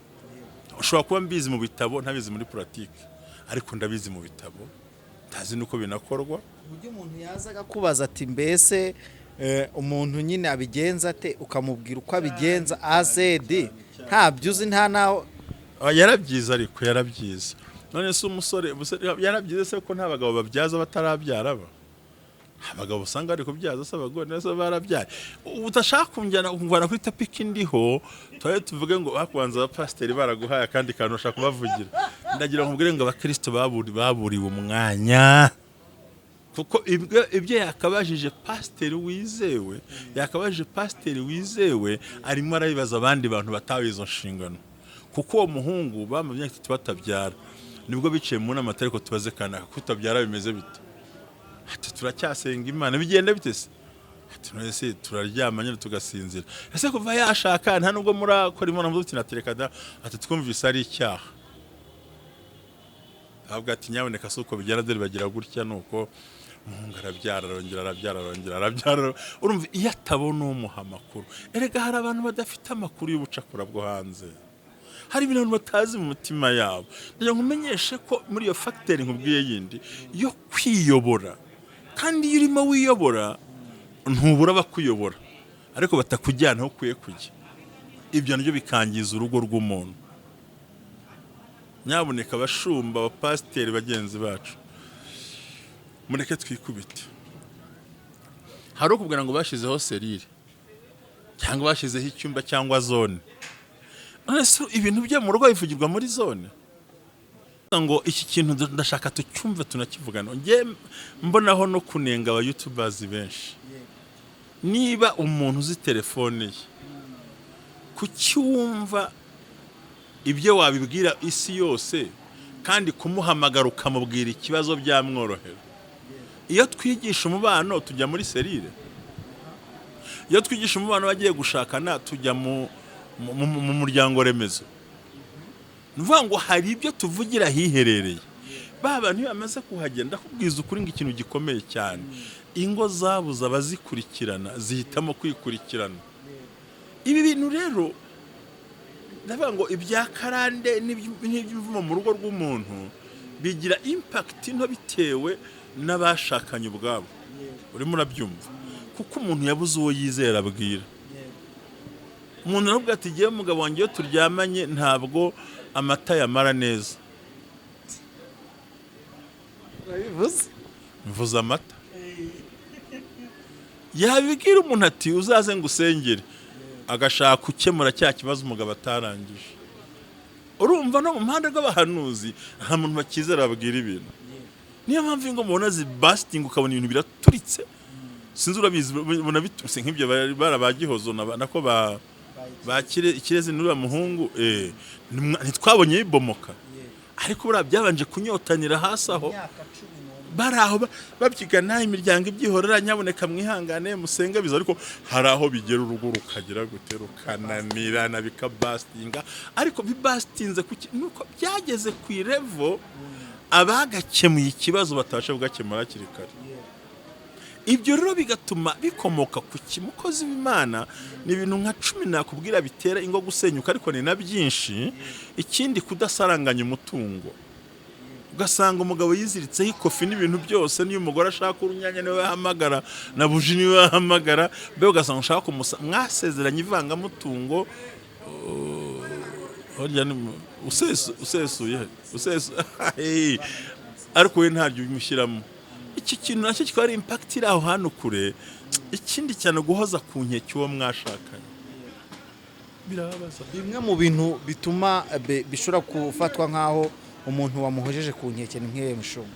ushobora kuba mbizi mu bitabo ntabizi muri pratique ariko ndabizi mu bitabo tazi nuko binakorwa
buryo umuntu yazaga kubaza ati mbese umuntu nyine abigenza ate ukamubwira uko abigenza azedi nta byuzi nta naho
yarabyiza ariko yarabyiza. None se umusore yarabyize se ko nta bagabo babyaza batarabyara ba abagabo usanga ari kubyaza se abagore nese barabyaye. Utashaka kunjyana kuri topic ndiho twaye tuvuge ngo bakwanza abapasteri baraguhaye kandi kantu ushaka kubavugira. Ndagira ngo mbwire ngo abakristo baburiwe umwanya, kuko ibyo yakabajije pasiteri wizewe, arimo arabibaza abandi bantu batawe izo nshingano. Kuko uwo muhungu bamuvye ati batabyara, nibwo biciye mu nama ariko tubaze kana kutabyara bimeze bite. Ati turacyasenga Imana bigenda bite se? Ati none turaryama nyine tugasinzira. Ese kuva yashaka nta nubwo murakora imana muduti natereka da, ati twumvise ari icyaha. Ahubwo ati nyaboneka suko bigera dore bagira gutya nuko umuhungu arabyara arongera. Urumva iyo atabona umuha amakuru. Erega hari abantu badafite amakuru y'ubucakura bwo hanze. Hari ibintu batazi mu mutima yabo. Ndagira ngo umenyeshe ko muri iyo facteur nkubwiye yindi yo kwiyobora, kandi iyo urimo wiyobora ntubura bakuyobora ariko batakujyana aho kuye kujya. Ibyo nabyo bikangiza urugo rw'umuntu. Nyaboneka abashumba abapasiteri bagenzi bacu, mureke twikubite. Hari ukubwira ngo bashizeho serire cyangwa bashizeho icyumba cyangwa zone. None se ibintu byo mu rugo bivugirwa muri zone? Ngo iki kintu ndashaka tucyumve tunakivugana. Nge mbonaho no kunenga aba YouTubers benshi. Niba umuntu uzi telefone ye, kucyumva ibyo wabibwira isi yose kandi kumuhamagara ukamubwira ikibazo byamworohera. Iyo twigisha umubano tujya muri serire. Iyo twigisha umubano bagiye gushakana tujya mu muryango remezo. Nuvuga ngo hari ibyo tuvugira hiherereye. Bantu bamaze kuhagenda kubwiza ukuri ngo ikintu gikomeye cyane. Ingo zabuza abazikurikirana zihitamo kwikurikirana. Ibi bintu rero ndavuga ngo ibya karande n'iby'imvumo mu rugo rw'umuntu bigira impact nto bitewe n'abashakanye ubwabo. Urimo urabyumva kuko umuntu yabuze uwo yizera abwira. Umuntu aravuga ati giye umugabo wanjye iyo turyamanye ntabwo amata yamara neza. Mvuze amata. Yabibwira umuntu ati uzaze ngo usengere, agashaka ukemura cya kibazo umugabo atarangije. Urumva no mu mpande rw'abahanuzi nta muntu bakizera babwira ibintu. Niyo mpamvu ngo mubona zibasting ukabona ibintu biraturitse. Sinzi urabizi mubona bituse nk'ibyo barabagihozo nako Kirezi n'uriya muhungu ntitwabonye bibomoka, ariko buriya byabanje kunyotanira hasi aho baraho babyigana imiryango ibyihorera. Nyaboneka mwihangane musenga biza, ariko hari aho bigera urugo rukagira gutera ukananirana bikabastinga. Ariko bibastinze nuko byageze ku level abagakemuye ikibazo batasha bugakemura kiri kare. Ibyo rero bigatuma bikomoka ku kimukozi w'Imana. Ni ibintu nka 10 nakubwira bitera ingo gusenyuka, ariko ni na byinshi. Ikindi kudasaranganya umutungo, ugasanga umugabo yiziritseho ikofi n'ibintu byose. Niyo umugore ashaka urunyanya niwe yahamagara, na buji niwe yahamagara. Be ugasanga ushaka mwasezeranye ivangamutungo usesuye ariko we ntabyo bimushyiramo. Iki kintu nacyo kikaba ari impact iri aho hano kure. Ikindi cyane guhoza ku nkeke uwo mwashakanye birababaza.
Bimwe mu bintu bituma bishobora gufatwa nkaho umuntu wamuhojeje ku nkeke ni nk'iyo mushumba.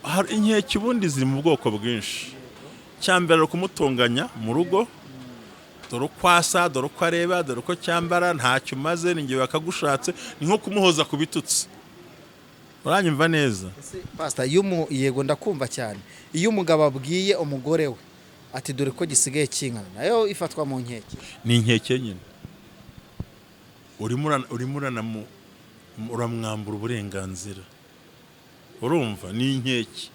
Hari inkeke ubundi ziri mu bwoko bwinshi. Cyambere kumutonganya mu rugo, dore kwasa, dore ko areba, dore ko cyambara ntacyo maze ningiye bakagushatse. Ni nko kumuhoza ku bitutsi. Uranyumva neza?
Pastor, yego ndakumva cyane. Iyo umugabo abwiye umugore we ati dore ko gisigaye kinkana, nayo ifatwa mu nkeke.
Ni inkeke nyine. Uramwambura uburenganzira. Urumva ni inkeke.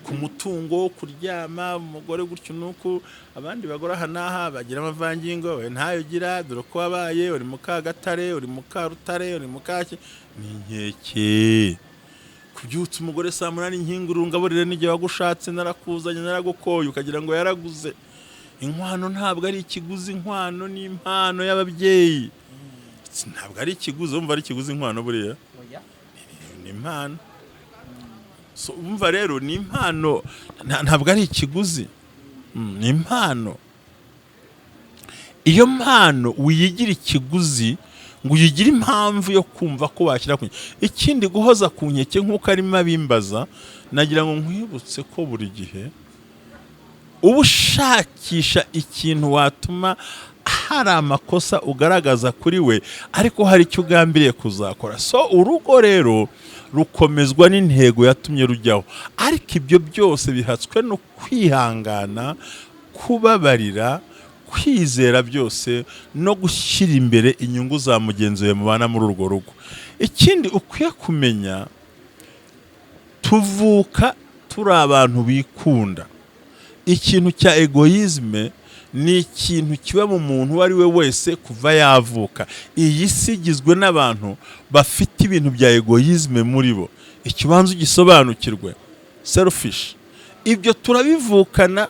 Ku mutungo, kuryama, umugore gutyo nuko abandi bagora hanaha bagira amavangingo, we ntayo gira, dore ko wabaye uri mu Kagatare, uri mu Karutare, uri mu Kaki. Ni inkeke. Kubyutsa umugore saa 8 nkinguru ngaburire n'igihe wagushatse narakuzanye naragukoye ukagira ngo yaraguze. Inkwano ntabwo ari ikiguzi, inkwano ni impano y'ababyeyi. ntabwo ari ikiguzi, wumva ari ikiguzi inkwano buriya ni impano. So umva rero ni impano, ntabwo ari ikiguzi, ni impano. Iyo mpano wiyigira ikiguzi ngo uyigire impamvu yo kumva ko washyira ku ikindi guhoza ku nkeke nk'uko arimo abimbaza, nagira ngo nkwibutse ko buri gihe uba ushakisha ikintu watuma hari amakosa ugaragaza kuri we ariko hari icyo ugambiriye kuzakora. So urugo rero rukomezwa n'intego yatumye rujyaho, ariko ibyo byose bihatswe no kwihangana, kubabarira, kwizera byose no gushyira imbere inyungu za mugenzi wawe mubana muri urwo rugo. Ikindi ukwiye kumenya, tuvuka turi abantu bikunda. Ikintu cya egoisme ni ikintu kiba mu muntu uwo ari we wese kuva yavuka. Iyi si igizwe n'abantu bafite ibintu bya egoisme muri bo. Ikibanza ugisobanukirwe, selfish. Ibyo turabivukana,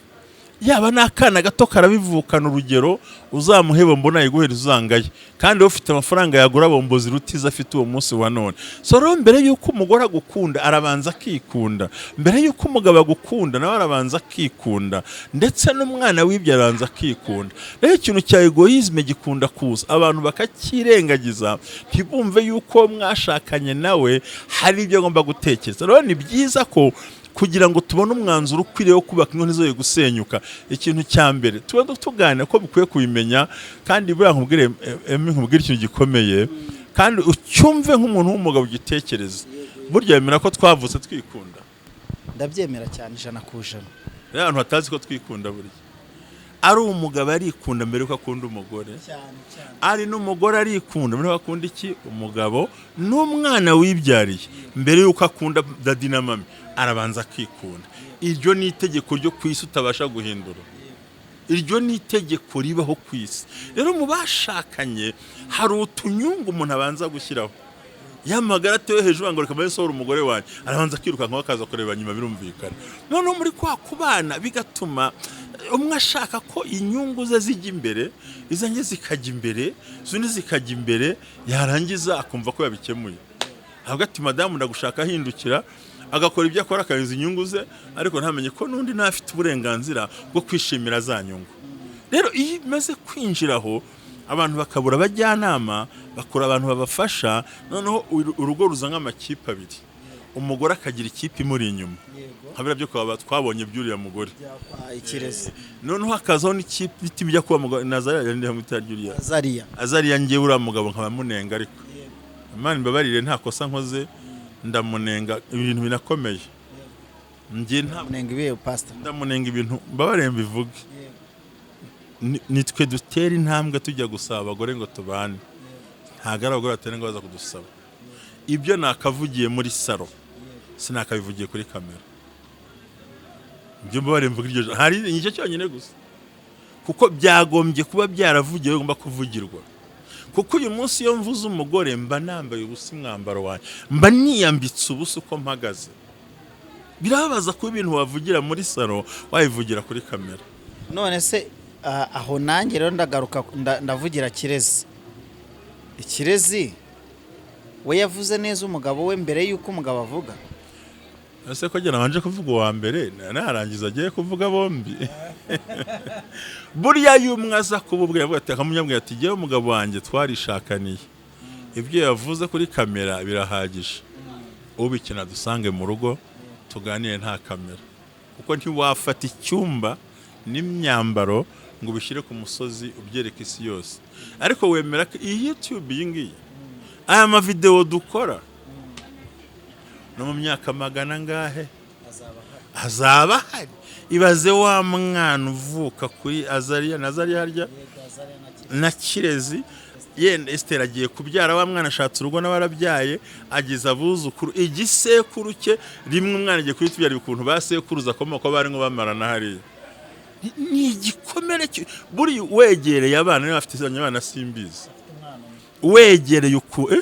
yaba n'akana gato karabivukana. Urugero, uzamuheba mbona yiguhereza uzangaye, kandi ufite amafaranga yagura bombo zirutiza afite uwo munsi wa none. So rero mbere yuko umugore agukunda arabanza akikunda, mbere yuko umugabo agukunda nawe arabanza akikunda, ndetse n'umwana wibye arabanza akikunda. Rero ikintu cya egoisme gikunda kuza, abantu bakakirengagiza, ntibumve yuko mwashakanye nawe hari ibyo agomba gutekereza. Rero ni byiza ko kugira ngo tubone umwanzuro ukwiriye wo kubaka ingo ntizoye gusenyuka, ikintu cya mbere tuba tuganira ko bikwiye kubimenya. Kandi buriya nkubwire ikintu gikomeye, kandi ucyumve nk'umuntu w'umugabo ugitekereza. Burya bemera ko twavutse twikunda.
Ndabyemera cyane 100%.
Rero abantu batazi ko twikunda burya. Ari umugabo arikunda mbere ko akunda umugore, ari n'umugore arikunda mbere ko akunda iki umugabo, n'umwana wibyariye mbere yuko akunda dadi na mami arabanza akikunda. Iryo ni itegeko ryo kwisi utabasha guhindura. Iryo ni itegeko ribaho kwisi. Rero mu bashakanye hari utunyungu umuntu abanza gushyiraho. Yamagara tewe hejuru ngo reka mbese umugore wanjye arabanza akiruka nko akaza kureba nyuma, birumvikana. None muri kwa kubana bigatuma umwe ashaka ko inyungu ze zijya imbere, izanjye zikajya imbere, zundi zikajya imbere, yarangiza akumva ko yabikemuye. Hagati madamu ndagushaka ahindukira agakora ibyo akora akarinza inyungu ze, ariko ntamenye ko n'undi ntafite uburenganzira bwo kwishimira za nyungu. Rero iyo imaze kwinjiraho, abantu bakabura abajyanama, bakora abantu babafasha, noneho urugo ruza nk'amakipe abiri. Umugore akagira ikipe imuri inyuma, habira byo kwaba twabonye byuriya mugore
Kirezi.
Noneho hakazaho n'ikipe biti bijya kuba mugabo Nazariya, ndi hamwe itaryo Azalia ngiye ura mugabo nkaba munenga, ariko Imana imbabarire nta kosa nkoze, ndamunenga ibintu binakomeye. Ngiye nta
munenga ibiye pastor,
ndamunenga ibintu mbabarire mbivuge. Nitwe dutera intambwe tujya gusaba abagore ngo tubane, ntago ari abagore batera ngo baza kudusaba. Ibyo nakavugiye muri salo sinakabivugiye kuri kamera. Ibyo mbabarire mvuga iryo hari nicyo cyonyine gusa, kuko byagombye kuba byaravugiye bigomba kuvugirwa. Kuko uyu munsi iyo mvuze umugore mba nambaye ubusa umwambaro wanjye, mba niyambitse ubusa uko mpagaze. Birababaza kuba ibintu wavugira muri salo wabivugira kuri kamera.
None se aho nanjye rero ndagaruka ndavugira Kirezi. Kirezi we yavuze neza umugabo we mbere yuko umugabo avuga.
Ese ko jana banje kuvuga uwa mbere narangiza agiye kuvuga bombi. Buriya yumwaza kububwira avuga ati akamunyabwira ati giye umugabo wanjye twarishakaniye. Ibyo yavuze kuri kamera birahagije. Ubikina dusange mu rugo tuganire nta kamera. Kuko ntiwafata icyumba n'imyambaro ngo bishyire ku musozi ubyereka isi yose. Ariko wemera ko iyi YouTube yingiye aya ma video dukora no mu myaka magana ngahe azaba hari. Ibaze wa mwana uvuka kuri Azalia harya na Kirezi, yenda Esther agiye kubyara wa mwana ashatse urugo n'abarabyaye, agize abuzukuru, igisekuru cye rimwe umwana agiye kuri tubyara ukuntu basekuruza akomoka bari ngo bamarana hari. Ni igikomere buri wegereye abana bafite abana simbizi. Wegereye uko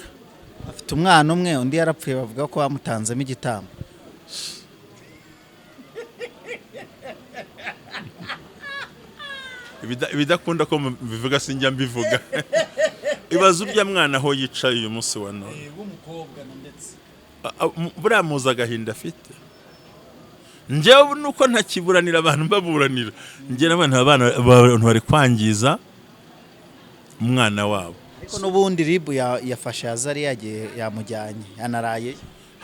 afite umwana umwe, undi yarapfuye bavuga ko bamutanzemo igitambo. Ibidakunda ko bivuga sinjya mbivuga.
ibaza urya mwana aho yicaye uyu munsi wa none buriya muzi agahinda afite. Njyewe nuko ntakiburanira abantu mbaburanira, njye n'abantu bari kwangiza umwana wabo.
Ariko n'ubundi ribu yafashe Azalia yagiye yamujyanye yanaraye,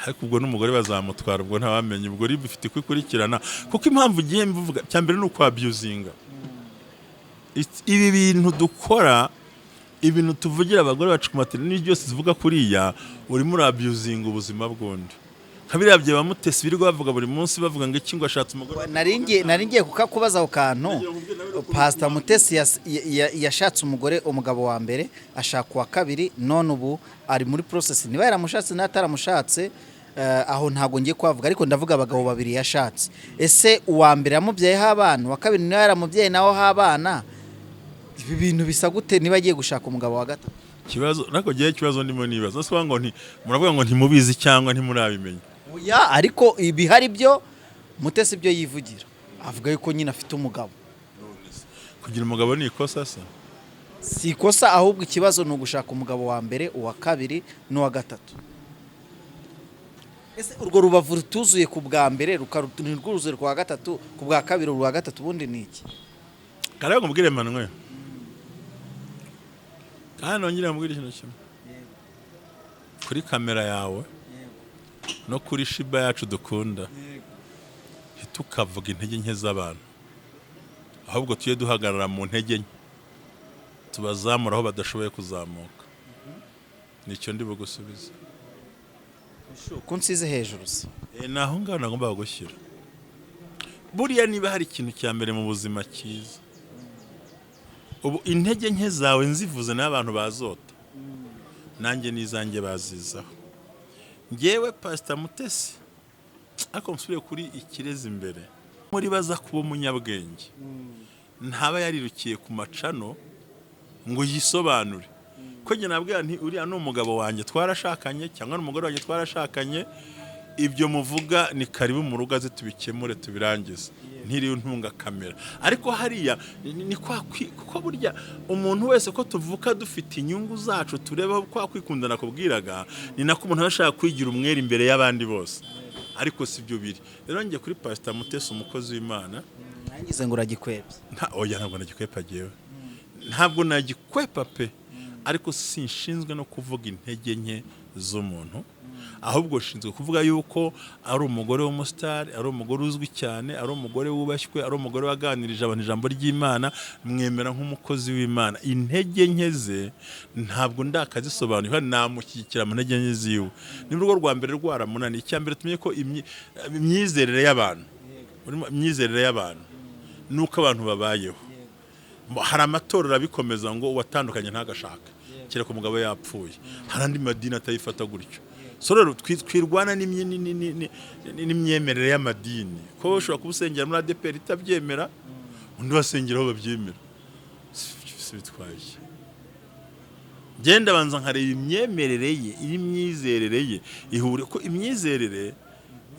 ariko ubwo n'umugore bazamutwara, ubwo ntawamenye, ubwo ribu ifite kwikurikirana. Kuko impamvu ugiye mvuga cya mbere nuko abusinga ibi bintu dukora, ibintu tuvugira abagore bacu ku mateleviziyo byose zivuga kuriya, urimo urabusinga ubuzima bw'undi. Kabiriya bye bamutese birirwa bavuga buri munsi bavuga ngo iki ngo ashatse umugore.
Naringiye kukakubaza ako kantu. Pastor Mutesi yashatse umugabo wa mbere, ashaka wa kabiri, none ubu ari muri process. Niba yaramushatse n'ataramushatse aho ntago ngiye kwavuga, ariko ndavuga abagabo babiri yashatse. Ese uwa mbere yamubyeyeho abana, wa kabiri niba yaramubyeyi naho habana, ibi bintu bisa gute niba agiye gushaka umugabo wa gatatu?
Kibazo nako giye kibazo ndimo nibaza. So ngo muravuga ngo ntimubizi cyangwa ntimurabimenya.
Oya, ariko ibihari byo Mutesi byo yivugira, avuga yuko nyine afite umugabo.
Kugira umugabo ni ikosa se?
Si ikosa, ahubwo ikibazo ni ugushaka umugabo wa mbere, uwa kabiri n'uwa gatatu. Ese urwo rubavu rutuzuye ku bwa mbere rukaruturuzuye kwa gatatu, ku bwa kabiri uwa gatatu bundi ni iki?
Karago mubwire Emmanuel. Hano ngira mubwire ikintu kimwe. Kuri kamera yawe no kuri shiba yacu dukunda, ntitukavuga intege nke z'abantu, ahubwo tuye duhagarara mu ntege nke, tubazamura aho badashoboye kuzamuka. Nicyo ndi bugusubiza.
Ko nsize hejuru se?
Naho ngaho nagomba gushyira. Buriya niba hari ikintu cya mbere mu buzima cyiza, ubu intege nke zawe nzivuze n'abantu bazota, nanjye n'izanjye bazizaho. Ngewe Pastor Mutesi ariko musubire kuri Kirezi imbere, muri baza kuba umunyabwenge, ntaba yarirukiye ku macano ngo yisobanure. Ko njye nabwira nti uriya ni umugabo wanjye twarashakanye cyangwa n'umugore wanjye twarashakanye, ibyo muvuga ni karibu mu rugo aze tubikemure tubirangize, ntiriwe ntunga kamera. Ariko hariya ni kuko burya umuntu wese ko tuvuka dufite inyungu zacu tureba kwa kwikundana kubwiraga, ni nako umuntu ashaka kwigira umwere imbere y'abandi bose, ariko si byo biri. Rero ngiye kuri Pastor Mutesi umukozi w'Imana,
nangize ngo uragikwepye.
Oya, ntabwo nagikwepa jewe, ntabwo nagikwepa pe, ariko sinshinzwe no kuvuga intege nke z'umuntu, ahubwo shinzwe kuvuga yuko ari umugore w'umustar, ari umugore uzwi cyane, ari umugore wubashywe, ari umugore waganirije abantu ijambo ry'Imana, mwemera nk'umukozi w'Imana. Intege nke ze ntabwo ndakazisobanura, namushyikira mu ntege nke ziwe. Ni urugo rwa mbere rwaramunani. Icyambere tumenye ko imyizerere y'abantu nuko abantu babayeho. Hari amatorero abikomeza ngo watandukanye ntagashaka kereka umugabo yapfuye, hari andi madini atayifata gutyo. So rero twirwana n'imyemerere y'amadini, ko ushobora kubusengera muri Adepr itabyemera, undi wasengera aho babyemera. Bitwaye genda banza nkareba imyemerere ye, imyizerere ye ihure, ko imyizerere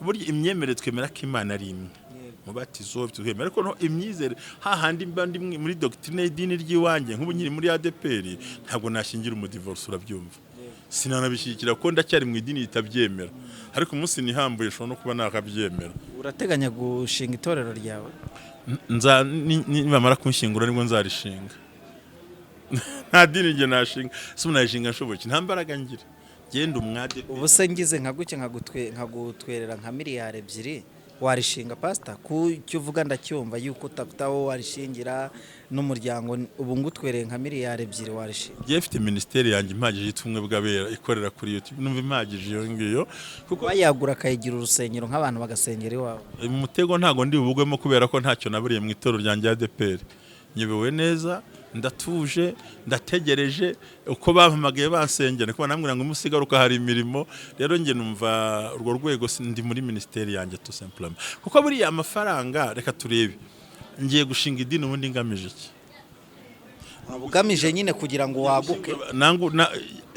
burya imyemerere twemera ko Imana ari imwe, mubatizo twemera, ariko no imyizere hahandi mbandi muri doctrine y'idini ry'iwanjye, nk'ubu nyiri muri Adepr ntabwo nashingira umudivorce, urabyumva. Sinanabishyikira ko ndacyari mu idini ritabyemera, ariko umunsi nihambuye shobora no kuba nakabyemera.
Urateganya gushinga itorero ryawe?
Nibamara kunshingura nibwo nzarishinga. Nta dini nge nashinga, sinashinga nshoboye, nta mbaraga ngira. Genda umwade.
Ubu se ngize nkagutwerera nka miliyari 2, warishinga Pastor? Cyo uvuga ndacyumva yuko utafitaho warishingira n'umuryango, ubu ngutwereye nka miliyari 2 warishinga.
Ngiye mfite ministeri yanjye impagije y'Itumwe bw'Abera ikorera kuri YouTube, numva impagije iyo ngiyo, kuko
bayagura akayigira urusengero nk'abantu bagasengera iwawe.
Mu mutego ntago ndi bubugwemo, kubera ko ntacyo naburiye mu itorero ryanjye Adepr. Nyebewe neza, ndatuje, ndategereje uko bampamagaye bansengera, kuko namwe ngo umusigaruka hari imirimo. Rero nge numva urwo rwego ndi muri ministeri yanjye tout simplement, kuko buriya amafaranga, reka turebe, ngiye gushinga idini ubundi ngamije iki?
Ugamije nyine kugira ngo waguke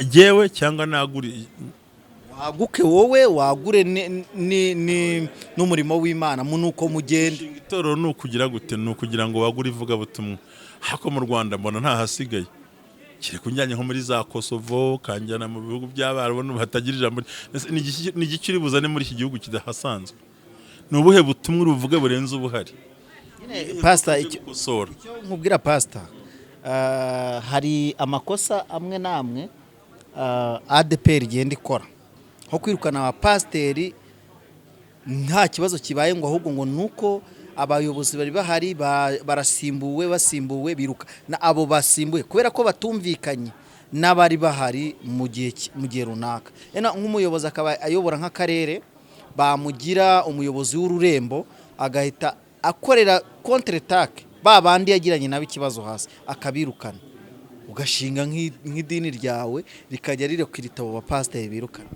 jewe cyangwa naguri
waguke wowe, wagure n'umurimo w'Imana nuko mugende.
Itorero nukugira gute? Nukugira ngo wagure ivuga butumwa. Hako mu Rwanda mbona nta hasigaye. kire kunjyanye nko muri za Kosovo kanjyana mu bihugu by'Abarabu batagira ijambo ni igikiri buzane muri iki gihugu kidahasanzwe ni ubuhe butumwa uruvuge burenze ubuhari
pastor icyo nkubwira pastor hari amakosa amwe namwe Adepr igenda ikora nko kwirukana abapasteri nta kibazo kibaye ngo ahubwo ngo nuko abayobozi bari bahari basimbuwe biruka na abo basimbuye kubera ko batumvikanye n'abari bahari mu gihe runaka nk'umuyobozi akaba ayobora nk'akarere bamugira umuyobozi w'ururembo agahita akorera contre attaque babandi yagiranye nabo ikibazo hasi akabirukana ugashinga nk'idini ryawe rikajya rirekwirita abo bapasteri birukana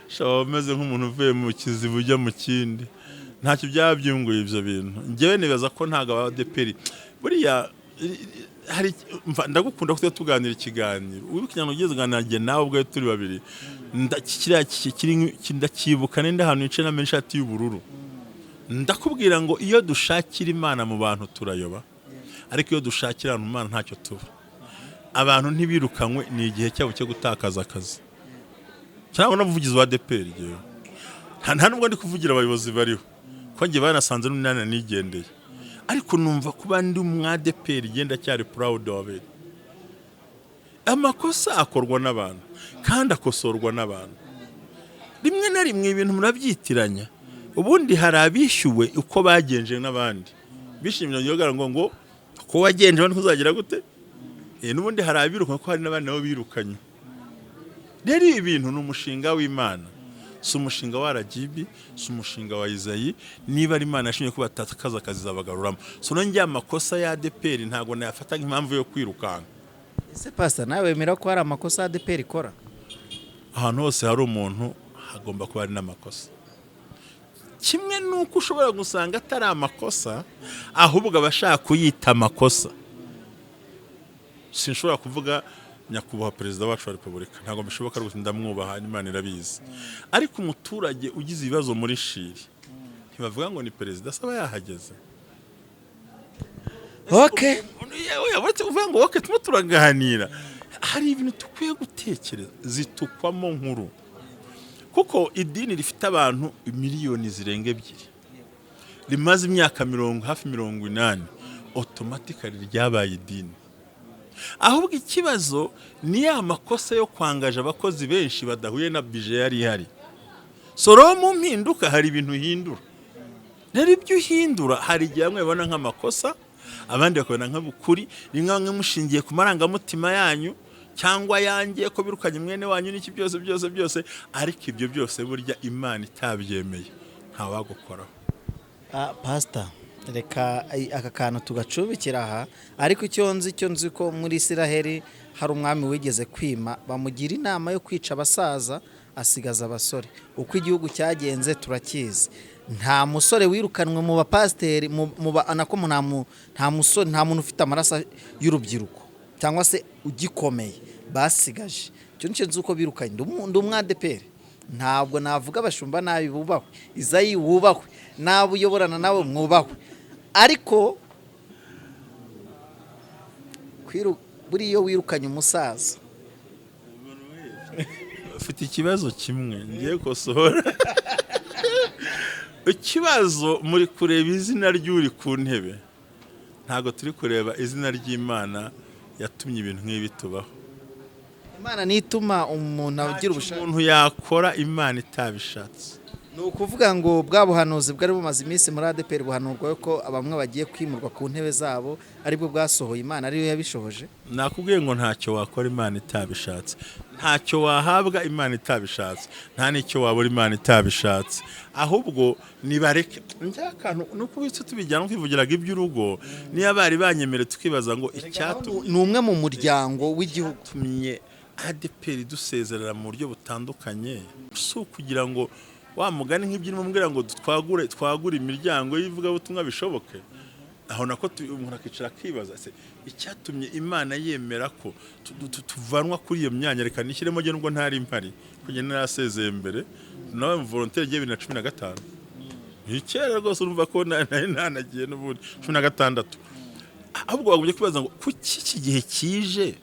shaho meze nk'umuntu uvuye mu kizibu ujya mu kindi ntacyo byabyunguye ibyo bintu ngewe nibaza ko ntago Adepr buriya hari ndagukunda ko tuganira ikiganiro ubikanyano ugeze ganage nawe ubwo turi babiri ndakibuka nende ahantu yice na menshati y'ubururu ndakubwira ngo iyo dushakira Imana mu bantu turayoba ariko iyo dushakira mu Imana ntacyo tuba abantu ntibirukanywe ni igihe cyabo cyo gutakaza akazi cyangwa navugize wa Adepr giye nta nubwo ndi kuvugira abayobozi bariho ko nge banasanze n'unana nigendeye ariko numva kuba ndi Adepr igenda cyari proud of it amakosa akorwa n'abantu kandi akosorwa n'abantu rimwe na rimwe ibintu murabyitiranya ubundi hari abishyuwe uko bagenje n'abandi bishimye yogara ngo ko wagenje abantu kuzagira gute n'ubundi hari abirukanye ko hari n'abandi nabo birukanye rero ibintu n'umushinga w'Imana si umushinga wa RGB si umushinga wa Isayi niba ari Imana yashimye ko batakaza akazi zabagaruramo so nongeye amakosa ya Adepr ntago nayafata nk'impamvu yo kwirukana
ese pastor nawe wemera ko hari amakosa Adepr ikora
ahantu hose hari umuntu hagomba kuba ari n'amakosa kimwe nuko ushobora gusanga atari amakosa ahubwo abashaka kuyita amakosa sinshobora kuvuga nyakubahwa perezida wacu wa Repubulika ntago bishoboka rwose ndamwubaha Imana irabizi ariko umuturage ugize ibibazo muri shiri ntibavuga ngo ni perezida saba yahageze
okay
yabatse uvuga ngo okay tumwe turaganira hari ibintu tukwiye gutekereza zitukwamo nkuru kuko idini rifite abantu miliyoni zirenga 2 rimaze imyaka hafi 80 automatically ryabaye idini ahubwo ikibazo ni ya makosa yo kwangaje abakozi benshi badahuye na bije yari ihari soro mu mpinduka hari ibintu hindura rero ibyo uhindura hari igihe bamwe babona nk'amakosa abandi bakabona nk'ukuri rimwe mushingiye ku marangamutima yanyu cyangwa yangiye ko birukanye mwene wanyu n'iki byose ariko ibyo byose burya Imana itabyemeye nta wagukoraho
pastor reka aka kantu tugacubikira aha ariko icyo nzi ko muri Isiraheli hari umwami wigeze kwima bamugira inama yo kwica abasaza asigaza abasore uko igihugu cyagenze turakizi nta musore wirukanwe mu bapasteri nta musore nta muntu ufite amaraso y'urubyiruko cyangwa se ugikomeye basigaje cyo nzi uko birukanye ndi Adepr ntabwo navuga abashumba nabi bubahwe Isayi wubahwe nabo uyoborana nawe mwubahwe ariko buri iyo wirukanye umusaza
ufite ikibazo kimwe ngiye kosohora ikibazo muri kureba izina ry'uri ku ntebe ntago turi kureba izina ry'Imana yatumye ibintu nk'ibi tubaho
Imana nituma umuntu agira ubushake
umuntu yakora Imana itabishatse
ni ukuvuga ngo bwa buhanuzi bwari bumaze iminsi muri Adepr buhanurwa ko bamwe bagiye kwimurwa ku ntebe zabo aribwo bwasohoye Imana ariyo yabishohoje
nakubwiye ngo ntacyo wakora Imana itabishatse ntacyo wahabwa Imana itabishatse nta nicyo wabura Imana itabishatse ahubwo nibareke njyakantu nuko bitse tubijyana kwivugiraga iby'urugo niyo bari banyemere tukibaza ngo icyatu
ni umwe mu muryango w'igihugu
tumye Adepr dusezerera mu buryo butandukanye so kugira ngo wa mugani nk'ibyirimo mbwira ngo twagure imiryango yivuga butumwa bishoboke aho nako umuntu akicara kibaza se icyatumye Imana yemera ko tuvanwa kuri iyo myanya reka nishyiremo je nubwo ntari impari kugenda Nasezeye mbere nawe volontaire giye 2015 ikera rwose urumva ko nanagiye n'ubundi 16 ahubwo bagumye kwibaza ngo kuki iki gihe kije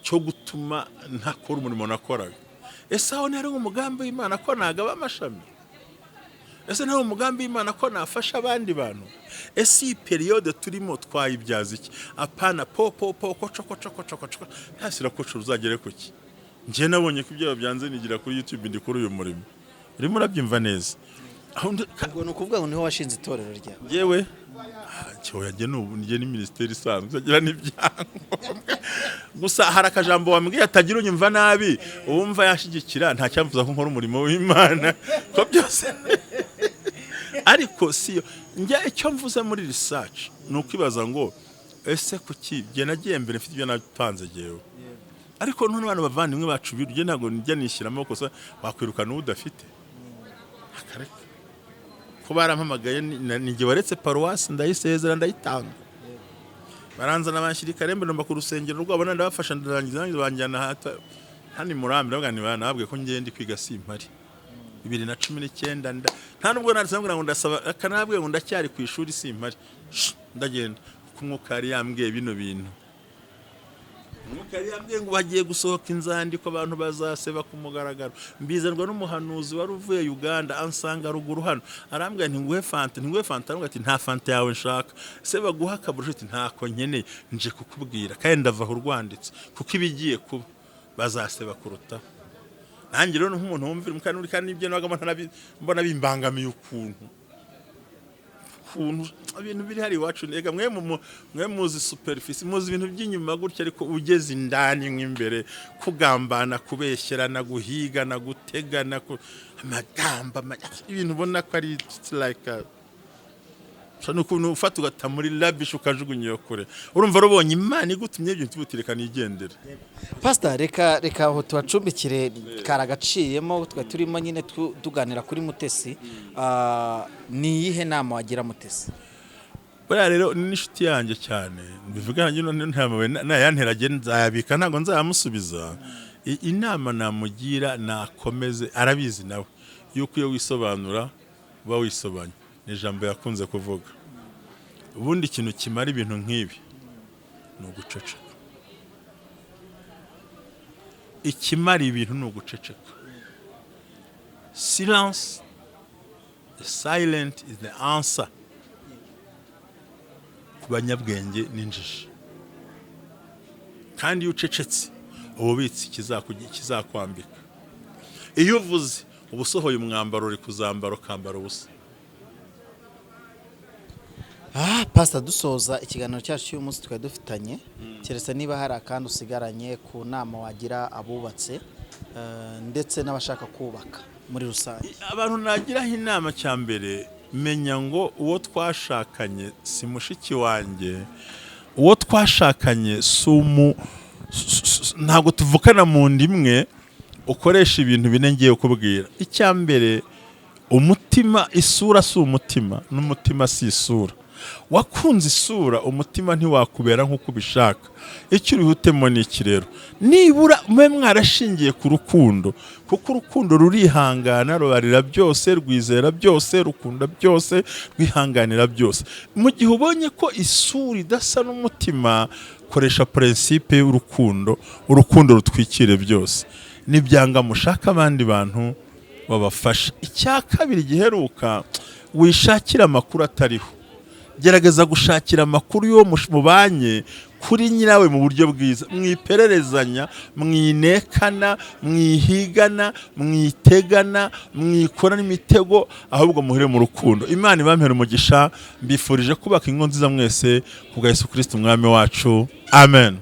cyo gutuma ntakora umurimo nakoraga. Ese aho ntari umugambi w'Imana ko nagaba amashami? Ese ntari umugambi w'Imana ko nafasha abandi bantu? Ese iyi periode turimo twayibyaza iki? Apana koco ntasira koco uzagere kuki. Nje nabonye ko ibyo byanze nigira kuri YouTube ndi kuri uyu murimo. Urimo urabyumva neza.
Ubwo nukuvuga ngo niho washinze itorero rya.
Yewe cyo yagiye n'ubu ngiye ni ministeri isanzwe agira n'ibyangombwa. Gusa hari akajambo wambwiye atagira unyumva nabi, uwumva yashigikira nta cyamvuza ko nkora umurimo w'Imana ko byose. Ariko siyo njya icyo mvuze muri research nukwibaza ngo ese kuki bye nagiye mbere mfite ibyo napanze jewe. Ariko none abantu bavandimwe bacu birye ntago njya nishyiramo kosa bakwirukana udafite. Akareka ko barampamagaye ninjye waretse paruwasi ndayisezera ndayitanga. Baranza n'abashirikare mbe nomba ku rusengero rwabo ndabafasha ndarangiza banjyana hani Murambi nababwe ko ngende kwiga simpari 2019 nta nubwo narisambira ngo ndasaba akanabwe ngo ndacyari ku ishuri simpari ndagenda kumwuka yari yambwiye bino bintu. Umwuka yari yambwiye ngo bagiye gusohoka inzandiko abantu bazaseba ku mugaragaro. Mbizerwa n'umuhanuzi wari uvuye Uganda ansanga ruguru hano arambwira nti nguhe fanta arambwira ati nta fanta yawe nshaka. Se baguha kaburushiti ntako nkeneye nje kukubwira kandi ndava aho rwanditse kuko ibigiye kuba bazaseba kuruta. Nanjye rero nk'umuntu wumvira mukanuri kandi ibyo nabaga mbona bimbangamiye ukuntu ibintu biri hari iwacu nega mwe muzi superficie muzi ibintu by'inyuma gutya ariko ugeze indani nk'imbere kugambana kubeshyerana guhigana gutegana amagamba ibintu ubona ko ari like nukuntu ufata ugata muri labish ukajugunya kure urumva rubonye Imana igutumye ibyo tubutireka nigendera.
Pastor reka aho tubacumbikire karagaciyemo twa turimo nyine tuganira kuri Mutesi. Ni yihe nama wagira Mutesi?
Baya rero ni inshuti yanjye cyane bivuga nanjye ntamawe nayanterage nzayabika ntago nzayamusubiza. Inama namugira nakomeze arabizi nawe yuko iyo wisobanura ba wisobanya. Ni ijambo yakunze kuvuga. Ubundi ikintu kimara ibintu nk'ibi ni uguceceka. Ikimara ibintu ni uguceceka. Silence, the silent is the answer. Kubanyabwenge n'injiji. Kandi iyo ucecetse ububitsi kizakwambika. Iyo uvuze ubusohoye umwambaro uri kuzambara ukambara ubusa.
Pastor dusoza ikiganiro cyacu cy'uyu munsi twari dufitanye keretse niba hari akandi usigaranye ku nama wagira abubatse ndetse n'abashaka kubaka muri rusange.
Abantu nagiraho inama cyambere menya ngo uwo twashakanye si mushiki wanjye, uwo twashakanye ntago tuvukana mu ndimwe ukoresha ibintu bine ngiye kubwira. Icyambere umutima isura si umutima n'umutima si isura. Wakunze isura umutima ntiwakubera nk'uko ubishaka. Icyo urihutemo ni iki rero? Nibura mwe mwarashingiye ku rukundo kuko urukundo rurihangana rubarira byose rwizera byose rukunda byose rwihanganira byose. Mu gihe ubonye ko isura idasa n'umutima koresha principe y'urukundo. Urukundo rutwikire byose. Nibyanga mushaka abandi bantu babafasha. Icya kabiri giheruka wishakira amakuru atariho. Gerageza gushakira amakuru yo mubanye kuri nyirawe mu buryo bwiza. Mwipererezanya, mwinekana, mwihigana, mwitegana, mwikora n'imitego ahubwo muhere mu rukundo. Imana ibampera umugisha. Mbifurije kubaka ingo nziza mwese kubwa Yesu Kristo umwami wacu. Amen.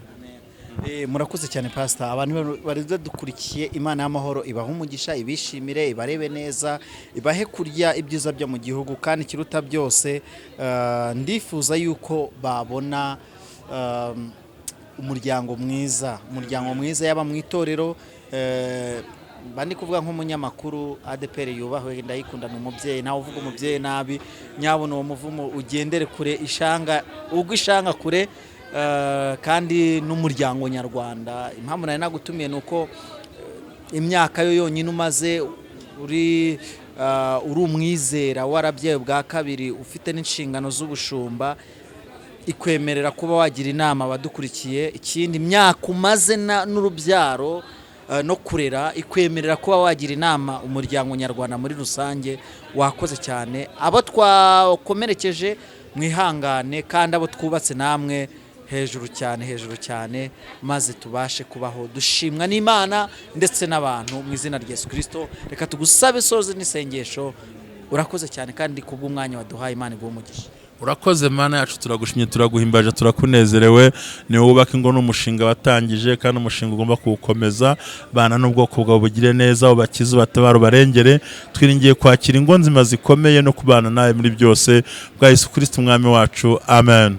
Murakoze cyane Pastor. Abantu bari dukurikiye Imana y'amahoro ibaha umugisha, ibishimire, ibarebe neza, ibahe kurya ibyiza byo mu gihugu kandi kiruta byose ndifuza yuko babona umuryango mwiza yaba mu itorero bandi kuvuga nk'umunyamakuru Adepr yubahwe ndayikundana umubyeyi nawe uvuga umubyeyi nabi nyabona uwo muvumo ugendere kure ishanga kure kandi n'umuryango nyarwanda. Impamvu nari nagutumiye nuko imyaka yo yonyine umaze uri umwizera warabyaye bwa kabiri ufite n'inshingano z'ubushumba ikwemerera kuba wagira inama abadukurikiye. Ikindi imyaka umaze n'urubyaro no kurera ikwemerera kuba wagira inama umuryango nyarwanda muri rusange. Wakoze cyane. Abo twakomerekeje mwihangane, kandi abo twubatse namwe hejuru cyane, maze tubashe kubaho dushimwa n'Imana ndetse n'abantu mu izina rya Yesu Kristo. Reka tugusabe soze n'isengesho. Urakoze cyane kandi kubw'umwanya waduhaye. Imana iguhe umugisha.
Urakoze Mana yacu, turagushimye, turaguhimbaje, turakunezerewe. Ni wowe wubaka ingo n'umushinga watangije, kandi umushinga ugomba kuwukomeza. Bana n'ubwoko bwawe bugire neza, ubakize, ubatabare, ubarengere. Twiringiye kwakira ingo nzima zikomeye no kubana nawe muri byose, bwa Yesu Kristo umwami wacu. Amen.